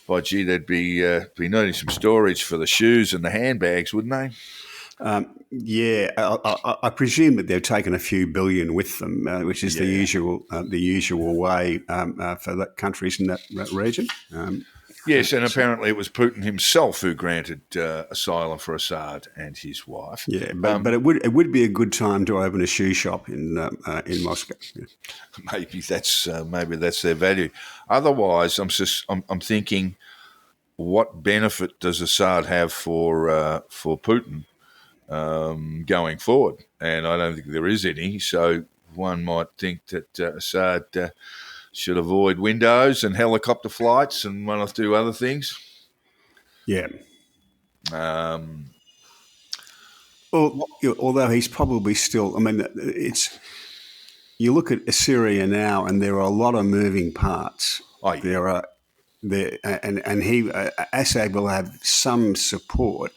By gee, they'd be needing some storage for the shoes and the handbags, wouldn't they? I presume that they've taken a few billion with them, which is the usual way for the countries in that region. Yes, and apparently it was Putin himself who granted asylum for Assad and his wife. Yeah, but it would be a good time to open a shoe shop in Moscow. Yeah. Maybe that's their value. Otherwise, I'm thinking, what benefit does Assad have for Putin going forward? And I don't think there is any. So one might think that Assad should avoid windows and helicopter flights and one or two other things. Yeah. Although he's probably still, I mean, you look at Syria now, and there are a lot of moving parts. Oh, yeah. And Assad will have some support.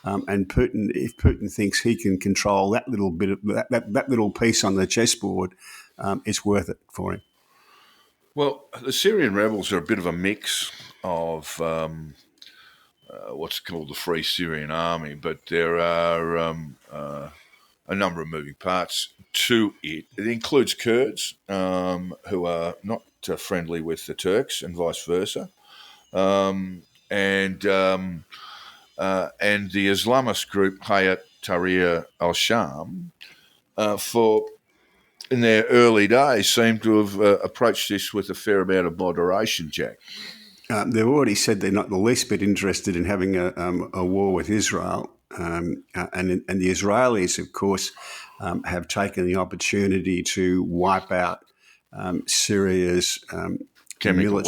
And Putin, if Putin thinks he can control that little bit of that little piece on the chessboard, it's worth it for him. Well, the Syrian rebels are a bit of a mix of what's called the Free Syrian Army, but there are a number of moving parts to it. It includes Kurds, who are not friendly with the Turks, and vice versa, and the Islamist group Hayat Tahrir al-Sham, in their early days, seem to have approached this with a fair amount of moderation, Jack. They've already said they're not the least bit interested in having a war with Israel. And the Israelis, of course, have taken the opportunity to wipe out Syria's chemical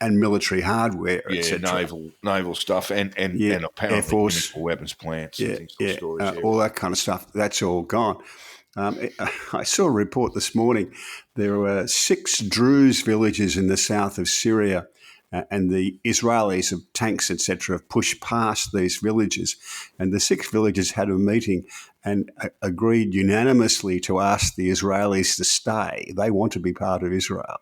military hardware, etc. naval stuff, and apparently Air Force, chemical weapons plants, and things all that kind of stuff. That's all gone. I saw a report this morning. There were 6 Druze villages in the south of Syria, and the Israelis of tanks, etc., have pushed past these villages. And the 6 villages had a meeting and agreed unanimously to ask the Israelis to stay. They want to be part of Israel.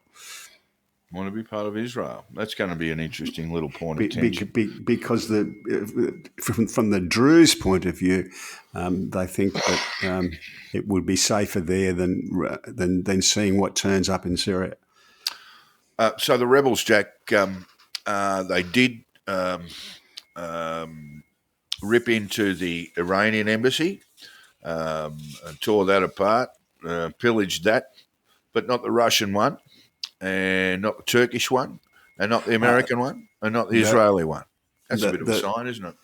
Want to be part of Israel? That's going to be an interesting little point of tension. Because from the Druze point of view, they think that it would be safer there than seeing what turns up in Syria. So the rebels, Jack, they did rip into the Iranian embassy, tore that apart, pillaged that, but not the Russian one, and not the Turkish one, and not the American one, and not the Israeli one. That's a bit of a sign, isn't it?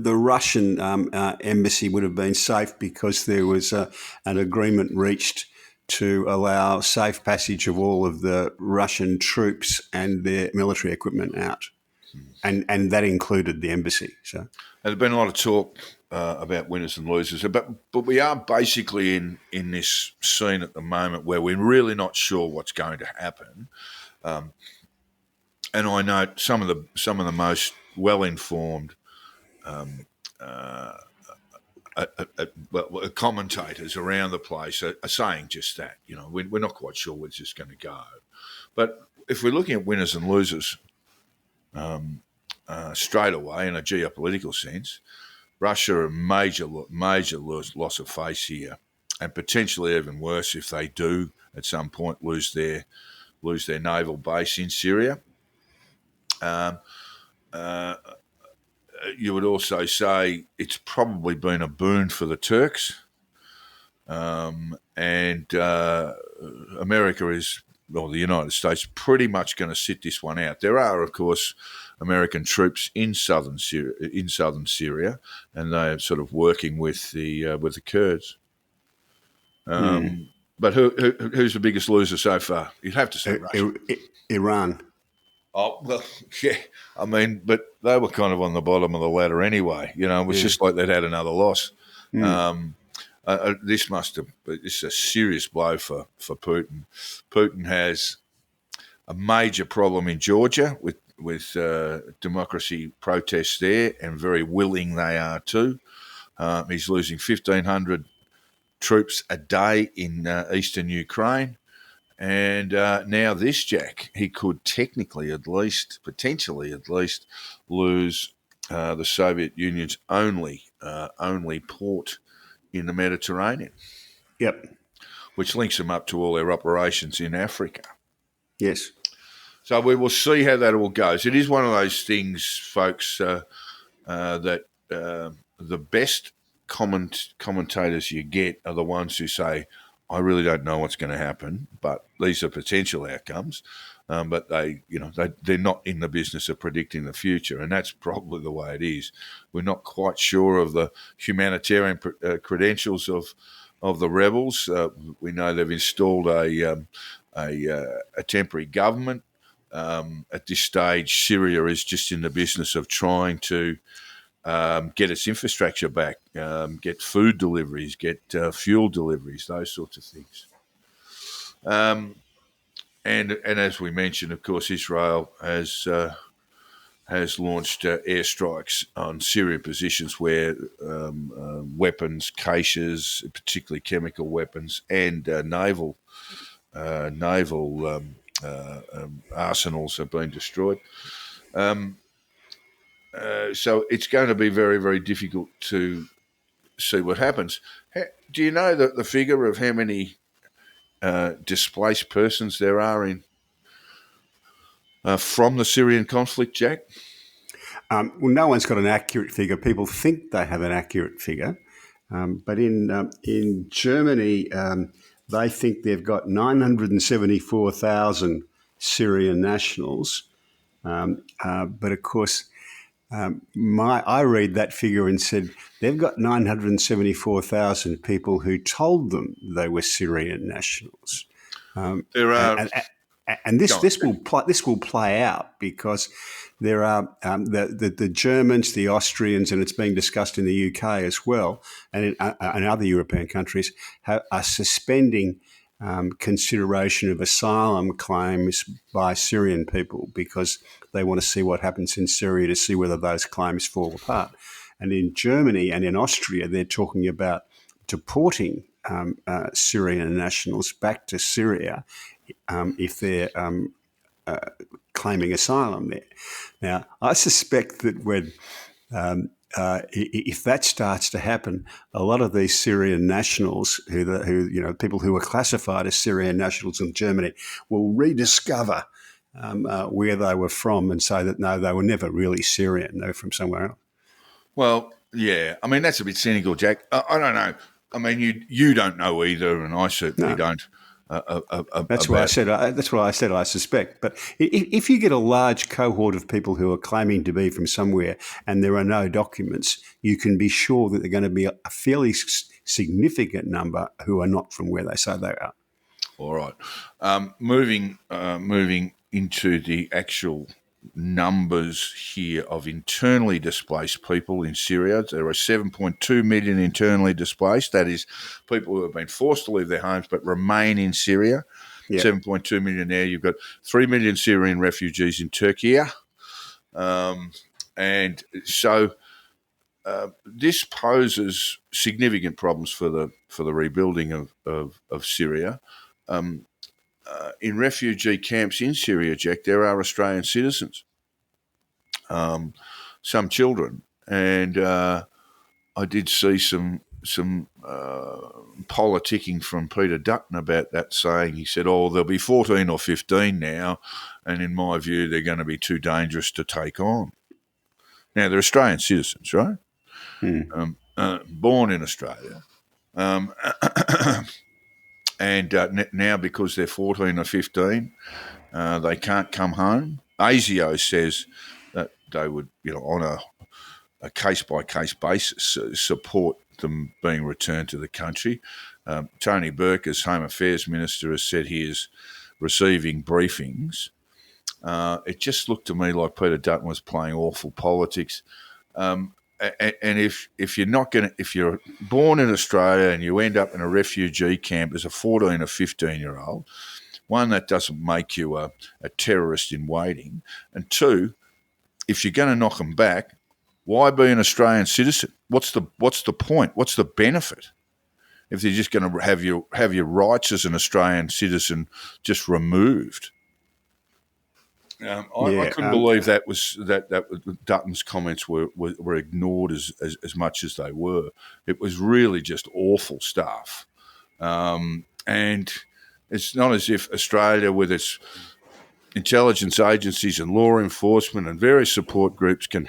The Russian embassy would have been safe because there was an agreement reached to allow safe passage of all of the Russian troops and their military equipment out. And that included the embassy. So there's been a lot of talk about winners and losers, but we are basically in this scene at the moment where we're really not sure what's going to happen. And I know some of the most well-informed commentators around the place are saying just that. You know, we're not quite sure where it's just going to go. But if we're looking at winners and losers straight away in a geopolitical sense, Russia a major loss of face here, and potentially even worse if they do at some point lose their naval base in Syria. You would also say it's probably been a boon for the Turks, and America the United States, pretty much going to sit this one out. There are, of course, American troops in southern Syria, and they are sort of working with the Kurds. But who's the biggest loser so far? You'd have to say Russia. Iran. Oh, well, yeah. I mean, but they were kind of on the bottom of the ladder anyway. You know, it was just like they'd had another loss. This is a serious blow for Putin. Putin has a major problem in Georgia with democracy protests there, and very willing they are too. He's losing 1,500 troops a day in eastern Ukraine. And now this, Jack, he could potentially at least, lose the Soviet Union's only port in the Mediterranean. Yep. Which links them up to all their operations in Africa. Yes. So we will see how that all goes. It is one of those things, folks, that the best commentators you get are the ones who say, I really don't know what's going to happen, but these are potential outcomes. But they're not in the business of predicting the future, and that's probably the way it is. We're not quite sure of the humanitarian credentials of the rebels. We know they've installed a temporary government. At this stage, Syria is just in the business of trying to get its infrastructure back, get food deliveries, get fuel deliveries, those sorts of things. And as we mentioned, of course, Israel has launched airstrikes on Syrian positions where weapons, caches, particularly chemical weapons, and naval arsenals have been destroyed. So it's going to be very, very difficult to see what happens. Do you know the figure of how many displaced persons there are from the Syrian conflict, Jack? Well, no one's got an accurate figure. People think they have an accurate figure. But in Germany, they think they've got 974,000 Syrian nationals. But of course, I read that figure and said they've got 974,000 people who told them they were Syrian nationals. There are, and this will play out because there are the Germans, the Austrians, and it's being discussed in the UK as well, and in other European countries are suspending consideration of asylum claims by Syrian people because they want to see what happens in Syria to see whether those claims fall apart. And in Germany and in Austria, they're talking about deporting Syrian nationals back to Syria if they're claiming asylum there. Now, I suspect that when if that starts to happen, a lot of these Syrian nationals, people who are classified as Syrian nationals in Germany, will rediscover where they were from and say that no, they were never really Syrian; they were from somewhere else. Well, yeah. I mean, that's a bit cynical, Jack. I don't know. I mean, you don't know either, and I certainly don't. That's why I said. That's why I said I suspect. But if you get a large cohort of people who are claiming to be from somewhere and there are no documents, you can be sure that they're going to be a fairly significant number who are not from where they say they are. All right. Moving into the actual numbers here of internally displaced people in Syria. There are 7.2 million internally displaced. That is people who have been forced to leave their homes but remain in Syria. Yep. 7.2 million there. You've got 3 million Syrian refugees in Turkey. And so this poses significant problems for the rebuilding of Syria. In refugee camps in Syria, Jack, there are Australian citizens, some children, and I did see some politicking from Peter Dutton about that, saying he said, there'll be 14 or 15 now, and in my view, they're going to be too dangerous to take on. Now, they're Australian citizens, right? Born in Australia. And now, because they're 14 or 15, they can't come home. ASIO says that they would, on a case-by-case basis, support them being returned to the country. Tony Burke, as Home Affairs Minister, has said he is receiving briefings. It just looked to me like Peter Dutton was playing awful politics. And if you're born in Australia and you end up in a refugee camp as a 14 or 15-year-old, one, that doesn't make you a terrorist in waiting, and two, if you're going to knock them back, why be an Australian citizen? What's the point? What's the benefit if they're just going to have your rights as an Australian citizen just removed? I couldn't believe that Dutton's comments were ignored as much as they were. It was really just awful stuff, and it's not as if Australia, with its intelligence agencies and law enforcement and various support groups, can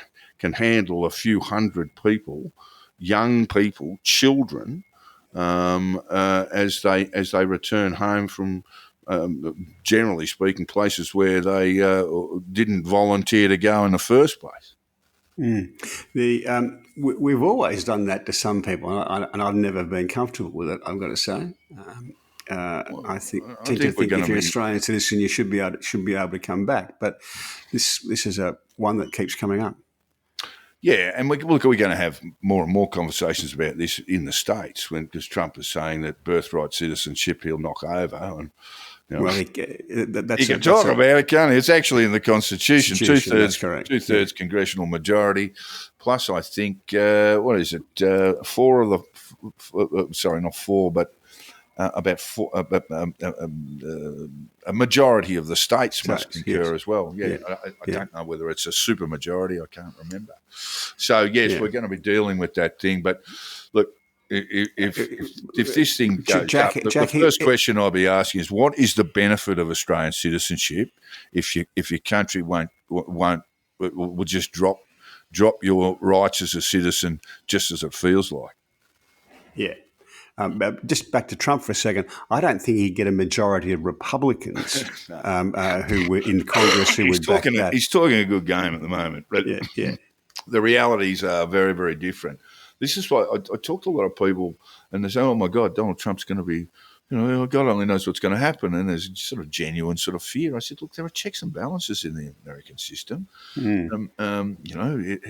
handle a few hundred people, young people, children, as they return home from, generally speaking, places where they didn't volunteer to go in the first place. We've always done that to some people, and I've never been comfortable with it, I've got to say. I think if you're an Australian citizen, you should be able to come back. But this is one that keeps coming up. Yeah, and we're going to have more and more conversations about this in the States, because Trump is saying that birthright citizenship he'll knock over. And, well, he can talk about it, can't he? It's actually in the Constitution. Two-thirds congressional majority, plus I think, what is it, four of the, sorry, not four, but about four, a majority of the states must concur as well. Yeah. I don't know whether it's a super majority. I can't remember. So, yes, we're going to be dealing with that thing. But, look, if this thing goes up, the first question I'll be asking is, what is the benefit of Australian citizenship if your country will just drop your rights as a citizen just as it feels like? Yeah. Just back to Trump for a second, I don't think he'd get a majority of Republicans who were in Congress who would back that. He's talking a good game at the moment, but the realities are very, very different. This is why I talk to a lot of people, and they say, "Oh my God, Donald Trump's going to be, God only knows what's going to happen," and there's sort of genuine sort of fear. I said, "Look, there are checks and balances in the American system.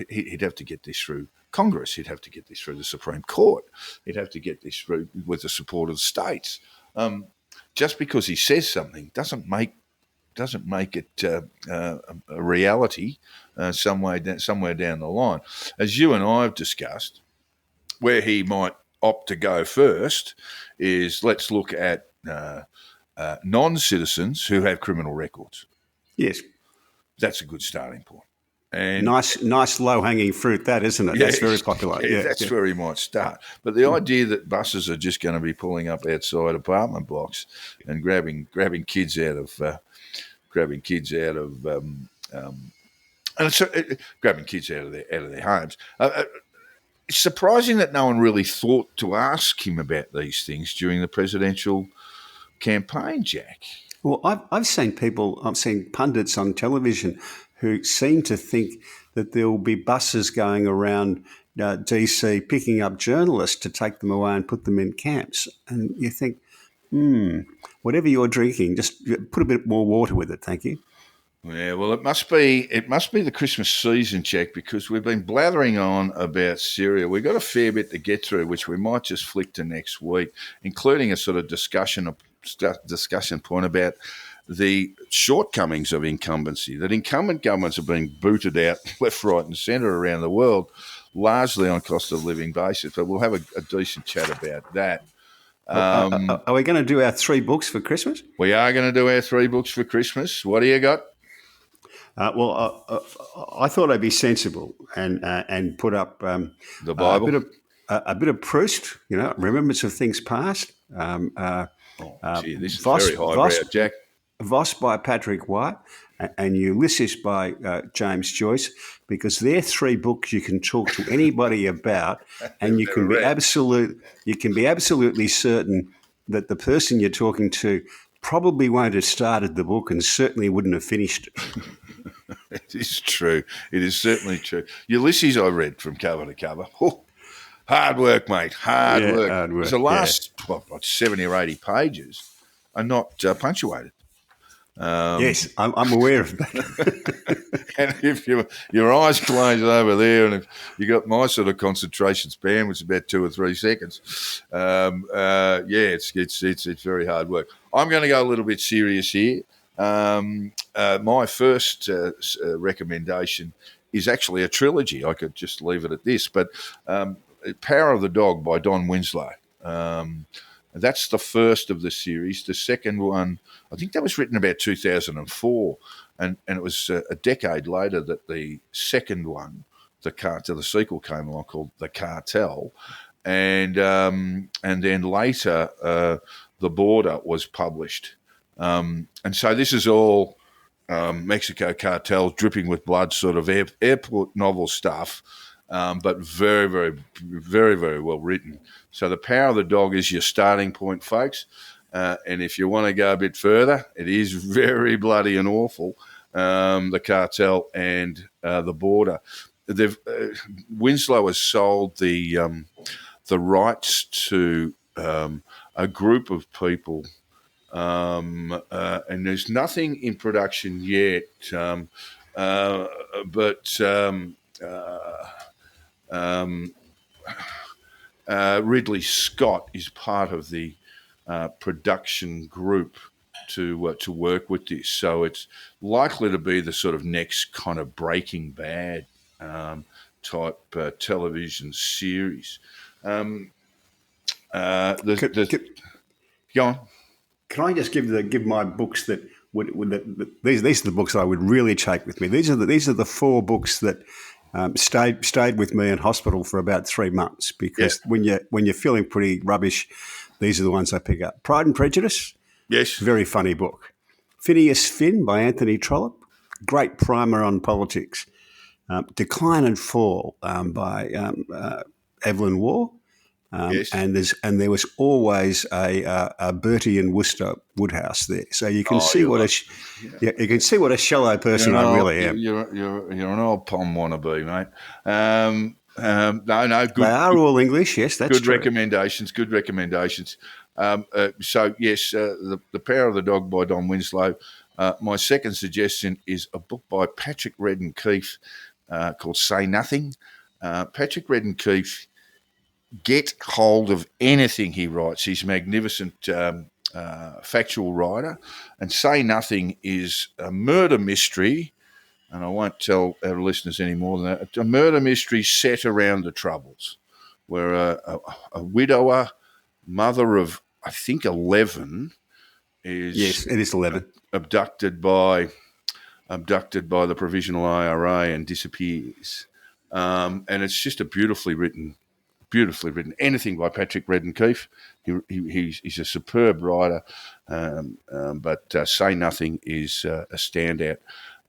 He'd have to get this through Congress. He'd have to get this through the Supreme Court. He'd have to get this through with the support of the states. Just because he says something doesn't make it a reality somewhere down the line. As you and I have discussed, where he might opt to go first is, let's look at non-citizens who have criminal records. Yes. That's a good starting point. And nice low-hanging fruit, that, isn't it? That's very popular. That's where he might start. But the idea that buses are just going to be pulling up outside apartment blocks and grabbing kids out of grabbing kids out of their homes. It's surprising that no one really thought to ask him about these things during the presidential campaign, Jack. Well, I've seen pundits on television who seem to think that there will be buses going around DC picking up journalists to take them away and put them in camps. And you think, whatever you're drinking, just put a bit more water with it, thank you. Yeah, well, it must be the Christmas season, Jack, because we've been blathering on about Syria. We've got a fair bit to get through, which we might just flick to next week, including a sort of discussion point about the shortcomings of incumbency, that incumbent governments are being booted out left, right and centre around the world, largely on cost of living basis. But we'll have a decent chat about that. Are we going to do our 3 books for Christmas? We are going to do our 3 books for Christmas. What do you got? I thought I'd be sensible and put up the Bible, a bit of Proust, Remembrance of Things Past. This is very highbrow, Jack. Voss by Patrick White and Ulysses by James Joyce, because they're 3 books you can talk to anybody about, and you can be absolutely certain that the person you're talking to probably won't have started the book and certainly wouldn't have finished it. It is true. It is certainly true. Ulysses I read from cover to cover. Oh, hard work, mate. Hard work. The last 70 or 80 pages are not punctuated. Yes, I'm aware of that. And if your eyes close over there, and if you got my sort of concentration span, which is about 2 or 3 seconds, it's very hard work. I'm going to go a little bit serious here. My first recommendation is actually a trilogy. I could just leave it at this, but Power of the Dog by Don Winslow. That's the first of the series. The second one, I think that was written about 2004, and it was a decade later that the second one, the sequel came along called The Cartel, and then later The Border was published. And so this is all Mexico cartels dripping with blood, sort of airport novel stuff, but very, very, very, very well written. So The Power of the Dog is your starting point, folks. And if you want to go a bit further, it is very bloody and awful, The Cartel and The Border. Winslow has sold the rights to a group of people, and there's nothing in production yet, but Ridley Scott is part of the production group to work with this. So it's likely to be the sort of next kind of Breaking Bad type television series. Go on. Can I just give my books that these are the books I would really take with me. These are the 4 books that stayed with me in hospital for about 3 months, because when you're feeling pretty rubbish, these are the ones I pick up. Pride and Prejudice. Yes. Very funny book. Phineas Finn by Anthony Trollope. Great primer on politics. Decline and Fall by Evelyn Waugh. Yes. And there was always a Bertie and Worcester Woodhouse there, so you can see what a shallow person I really am. You're an old pom wannabe, mate. No, good. They are all English, yes, that's good true. recommendations. Good recommendations. So yes, the Power of the Dog by Don Winslow. My second suggestion is a book by Patrick Redden Keefe called Say Nothing. Patrick Redden Keefe. Get hold of anything he writes. He's a magnificent factual writer. And Say Nothing is a murder mystery, and I won't tell our listeners any more than that. It's a murder mystery set around the Troubles, where a widower, mother of, I think, 11, is... Yes, it is 11. Abducted by the Provisional IRA and disappears. And it's just a beautifully written. Anything by Patrick Redden Keefe. He's a superb writer, but Say Nothing is a standout.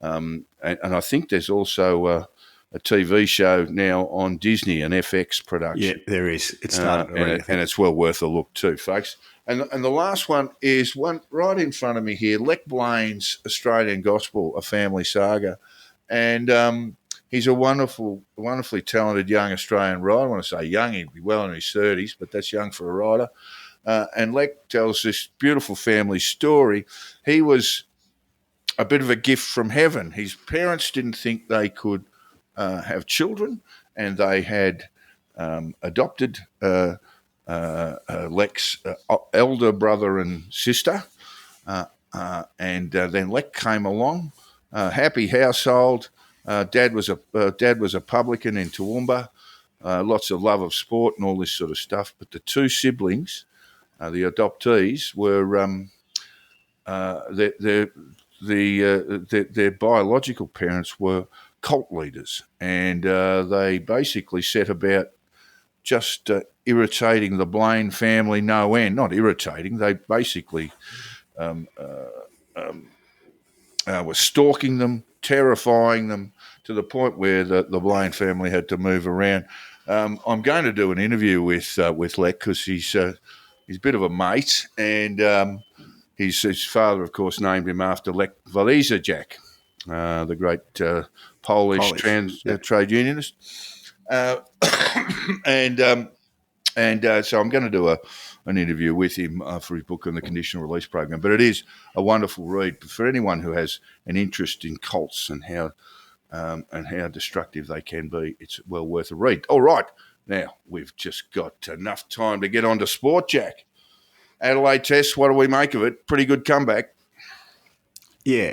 And I think there's also a TV show now on Disney, an FX production. Yeah, there is. It started already, and it's well worth a look too, folks. And the last one is one right in front of me here, Lech Blaine's Australian Gospel, A Family Saga. And he's a wonderfully talented young Australian writer. I want to say young, he'd be well in his 30s, but that's young for a writer. And Lech tells this beautiful family story. He was a bit of a gift from heaven. His parents didn't think they could have children, and they had adopted Lech's elder brother and sister. And then Lech came along, happy household. Dad was a publican in Toowoomba, lots of love of sport and all this sort of stuff. But the 2 siblings, the adoptees, were their biological parents were cult leaders, and they basically set about just irritating the Blaine family no end. Not irritating, they basically were stalking them, terrifying them, to the point where the Blaine family had to move around. I'm going to do an interview with Lech, because he's a bit of a mate, and his father, of course, named him after Lech Walesa, the great Polish trade unionist. And And so I'm going to do an interview with him for his book on the conditional release program. But it is a wonderful read for anyone who has an interest in colts and how destructive they can be. It's well worth a read. All right, now we've just got enough time to get on to sport, Jack. Adelaide Test, what do we make of it? Pretty good comeback. Yeah.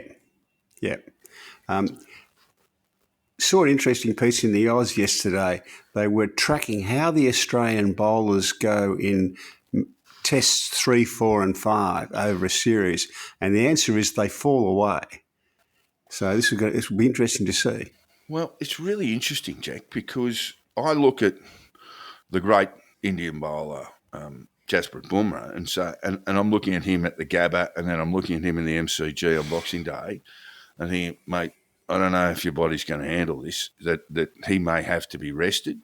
Saw an interesting piece in the Oz yesterday. They were tracking how the Australian bowlers go in tests 3, 4 and 5 over a series, and the answer is they fall away. So this will be interesting to see. Well, it's really interesting, Jack, because I look at the great Indian bowler, Jasprit Bumrah, and I'm looking at him at the Gabba, and then I'm looking at him in the MCG on Boxing Day, and thinking, mate, I don't know if your body's going to handle this, that he may have to be rested.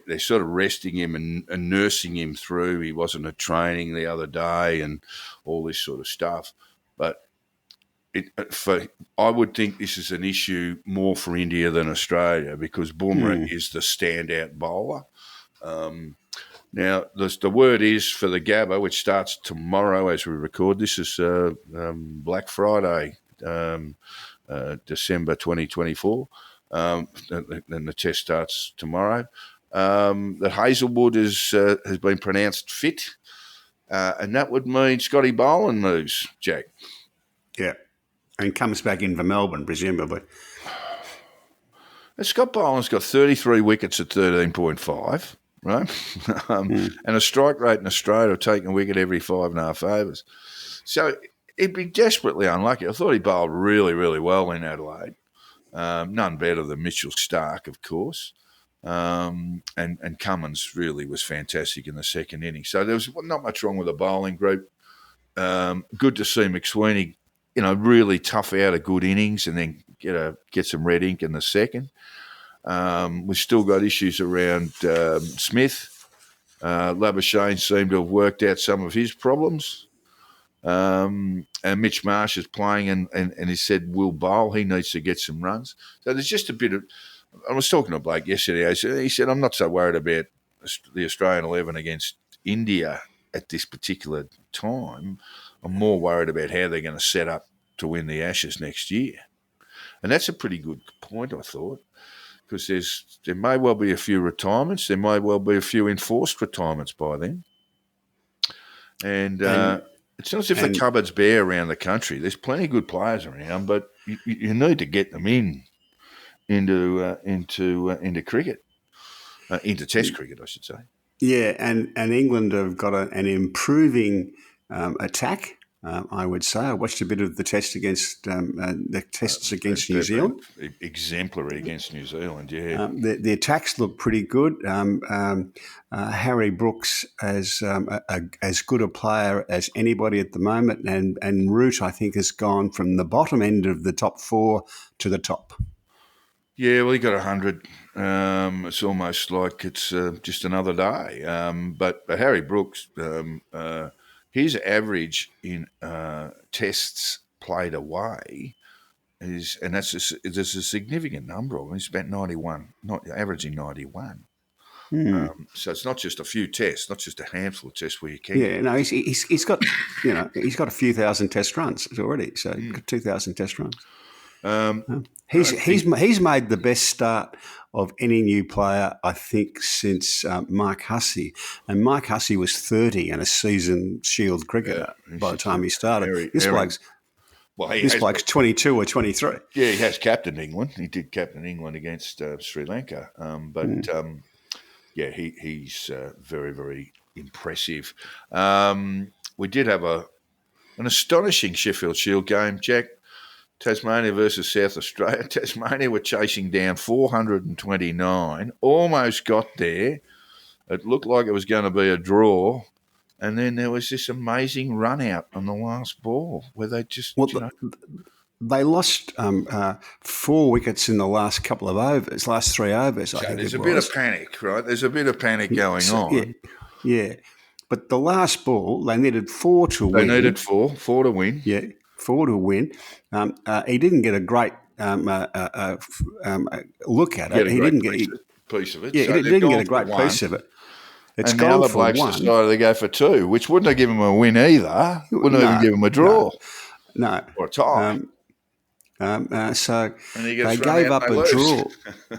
They're sort of resting him and nursing him through. He wasn't at training the other day and all this sort of stuff. But I would think this is an issue more for India than Australia because Bumrah is the standout bowler. Now, the word is for the Gabba, which starts tomorrow as we record. This is Black Friday, December 2024. Then the test starts tomorrow. That Hazelwood has been pronounced fit, and that would mean Scotty Boland moves, Jack. Yeah, and comes back in for Melbourne, presumably. And Scott Boland's got 33 wickets at 13.5, right? And a strike rate in Australia of taking a wicket every 5.5 overs. So he'd be desperately unlucky. I thought he bowled really, really well in Adelaide. None better than Mitchell Starc, of course. And Cummins really was fantastic in the second inning. So there was not much wrong with the bowling group. Good to see McSweeney, really tough out a good innings and then get some red ink in the second. We've still got issues around Smith. Labuschagne seemed to have worked out some of his problems. And Mitch Marsh is playing and he said will bowl. He needs to get some runs. So there's just a bit of... I was talking to Blake yesterday. He said, I'm not so worried about the Australian 11 against India at this particular time. I'm more worried about how they're going to set up to win the Ashes next year. And that's a pretty good point, I thought, because there may well be a few retirements. There may well be a few enforced retirements by then. And it's not as if the cupboard's bare around the country. There's plenty of good players around, but you need to get them into cricket, into Test cricket, I should say. Yeah, and England have got an improving attack. I would say I watched a bit of the tests against New Zealand. Exemplary against New Zealand, yeah. The attacks look pretty good. Harry Brooks as good a player as anybody at the moment, and Root I think has gone from the bottom end of the top 4 to the top. Yeah, well, he got 100. It's almost like it's just another day. But Harry Brooks, his average in tests played away is, and there's a significant number of them. He's about 91, not averaging 91. So it's not just a few tests, not just a handful of tests where you can. Yeah, no, he's got he's got a few thousand test runs already. So he's got 2,000 test runs. He's made the best start of any new player, I think, since Mike Hussey. And Mike Hussey was 30 and a seasoned Shield cricketer by the time he started. This bloke's 22 or 23. Yeah, he has captained England. He did captain England against Sri Lanka. He's very, very impressive. We did have an astonishing Sheffield Shield game, Jack. Tasmania versus South Australia. Tasmania were chasing down 429, almost got there. It looked like it was going to be a draw. And then there was this amazing run out on the last ball where they just... They lost 4 wickets in the last couple of overs, last 3 overs, I think. There's a bit of panic, right? There's a bit of panic going on. Yeah. But the last ball, they needed 4 to win. They needed 4 to win. Yeah. 4 to win. He didn't get a great look at it. He didn't get piece of it. Yeah, so he didn't get a great piece of it. It's and now gone the for blokes one. decided to go for two, which wouldn't have given them a win either. Wouldn't No, even give them a draw No. or a tie. So And he they gets run gave out up and a they lose. draw.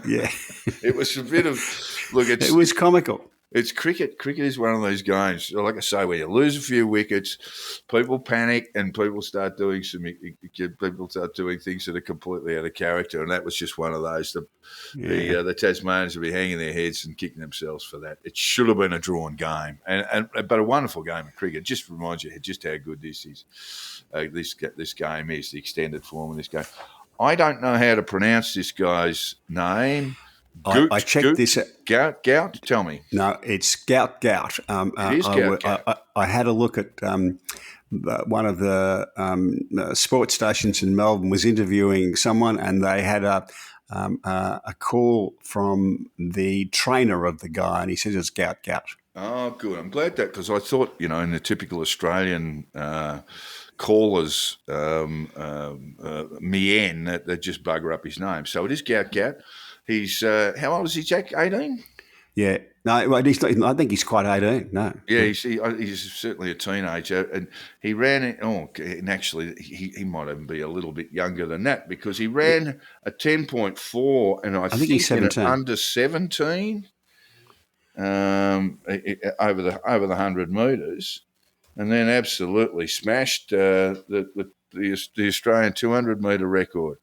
Yeah. It was a bit of look. It was comical. It's cricket. Cricket is one of those games, like I say, where you lose a few wickets, people panic, and people start doing things that are completely out of character. And that was just one of those. The Tasmanians will be hanging their heads and kicking themselves for that. It should have been a drawn game, but a wonderful game of cricket. Just reminds you just how good this is. This game is, the extended form of this game. I don't know how to pronounce this guy's name. I checked this. Gout. Tell me. No, it's Gout. It is Gout. I had a look at one of the sports stations in Melbourne was interviewing someone, and they had a call from the trainer of the guy, and he says it's Gout. Oh, good. I'm glad that, because I thought, in the typical Australian callers, Mien, that just bugger up his name. So it is Gout. He's how old is he, Jack? 18? Yeah. No, well, he's not, I think he's quite 18. No. Yeah, he's certainly a teenager, and he ran. And actually, he might even be a little bit younger than that, because he ran a 10.4, and I think he's 17. Under 17 over the 100 metres, and then absolutely smashed the Australian 200 metre record.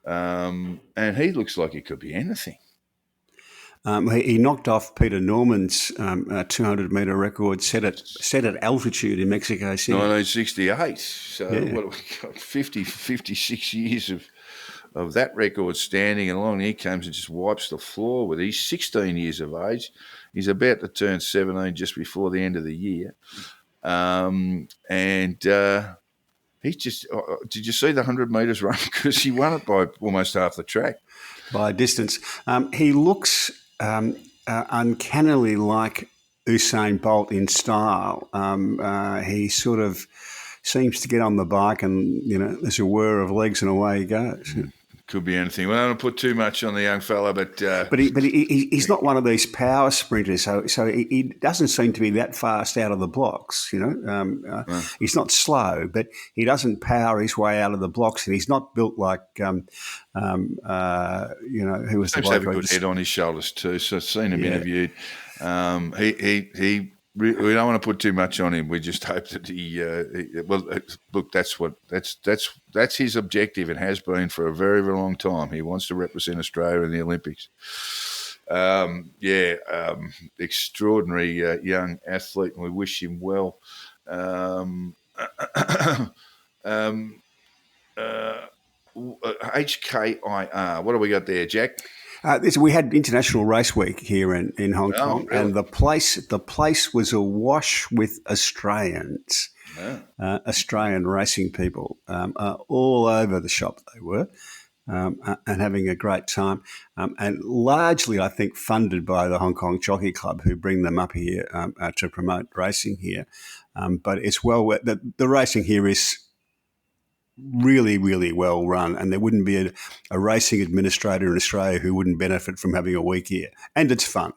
And he looks like he could be anything. He knocked off Peter Norman's 200 metre record set at altitude in Mexico City. 1968. So what have we got? 56 years of that record standing, and along he comes and just wipes the floor with. He's 16 years of age. He's about to turn 17 just before the end of the year. He's just. Did you see the 100 metres run? Because he won it by almost half the track. By a distance. He looks uncannily like Usain Bolt in style. He sort of seems to get on the bike and, there's a whir of legs and away he goes. Could be anything. We don't want to put too much on the young fella, but he's not one of these power sprinters, so he doesn't seem to be that fast out of the blocks. He's not slow, but he doesn't power his way out of the blocks, and he's not built like who was the bloke? Have a good head on his shoulders too. So I've seen him interviewed. We don't want to put too much on him. We just hope that look, that's his objective and has been for a very, very long time. He wants to represent Australia in the Olympics. Extraordinary young athlete, and we wish him well. HKIR. What do we got there, Jack? We had International Race Week here in Hong Kong, really? and the place was awash with Australians, Australian racing people, all over the shop they were, and having a great time, and largely, I think, funded by the Hong Kong Jockey Club, who bring them up here to promote racing here. But it's the racing here is really, really well run, and there wouldn't be a racing administrator in Australia who wouldn't benefit from having a week here. And it's fun.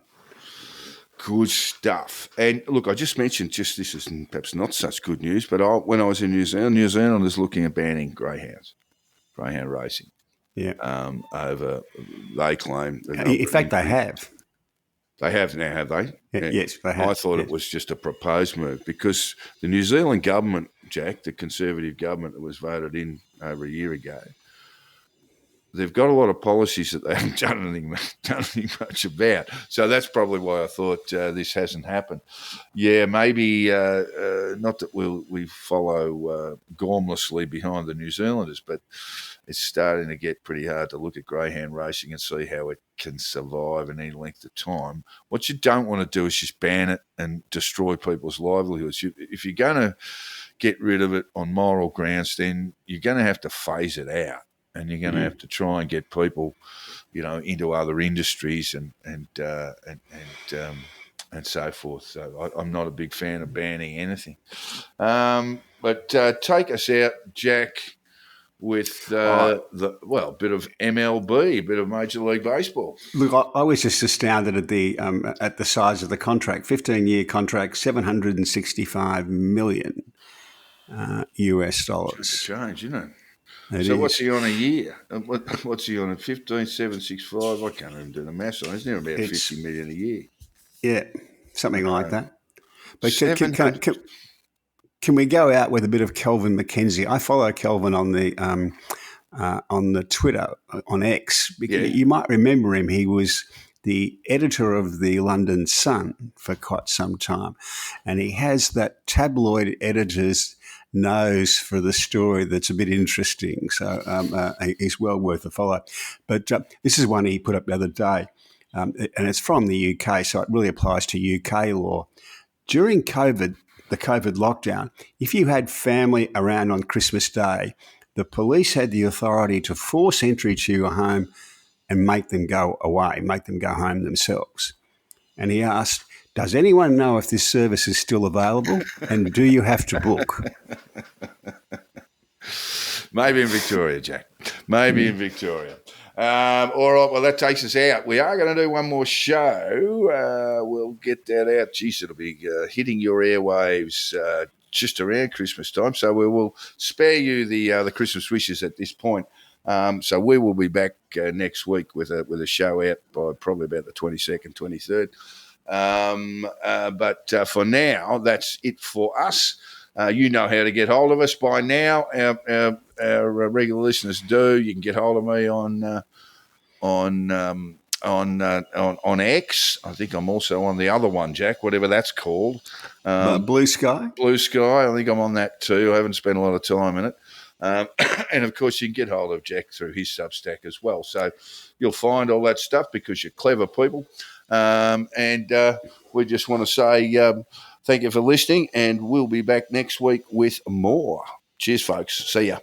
Good stuff. And look, I just mentioned, this is perhaps not such good news, but when I was in New Zealand was looking at banning greyhound racing. Yeah. Over, they claim. In fact, they have. They have now, have they? Yeah. Yes, they have. I thought it was just a proposed move, because the New Zealand government, Jack, the Conservative government that was voted in over a year ago, they've got a lot of policies that they haven't done anything much about. So that's probably why I thought this hasn't happened. Yeah, maybe not that we follow gormlessly behind the New Zealanders, but it's starting to get pretty hard to look at greyhound racing and see how it can survive in any length of time. What you don't want to do is just ban it and destroy people's livelihoods. If you're going to get rid of it on moral grounds, then you're going to have to phase it out, and you're going to have to try and get people, into other industries and so forth. So I'm not a big fan of banning anything. But take us out, Jack. with bit of MLB, a bit of Major League Baseball. Look, I was just astounded at the size of the contract. 15-year contract, $765 million US dollars. Change, isn't it? So what's he on a year? What's he on? 15,765. I can't even do the maths on it. It's near about 50 million a year. Yeah, something like that. But can we go out with a bit of Kelvin McKenzie? I follow Kelvin on the Twitter, on X. You might remember him. He was the editor of the London Sun for quite some time, and he has that tabloid editor's nose for the story that's a bit interesting. So he's well worth a follow. But this is one he put up the other day, and it's from the UK, so it really applies to UK law. During COVID, the COVID lockdown, if you had family around on Christmas Day, the police had the authority to force entry to your home and make them go away, make them go home themselves. And he asked, does anyone know if this service is still available, and do you have to book? Maybe in Victoria, Jack. Maybe in Victoria. All right, well, that takes us out. We are going to do one more show. We'll get that out. Geez, it'll be hitting your airwaves just around Christmas time. So we will spare you the Christmas wishes at this point. So we will be back next week with a show out by probably about the 22nd, 23rd. But for now, that's it for us. You know how to get hold of us by now. Our regular listeners do. You can get hold of me on X. I think I'm also on the other one, Jack, whatever that's called. Blue Sky? Blue Sky. I think I'm on that too. I haven't spent a lot of time in it. And, of course, you can get hold of Jack through his Substack as well. So you'll find all that stuff because you're clever people. And we just want to say thank you for listening, and we'll be back next week with more. Cheers, folks. See ya.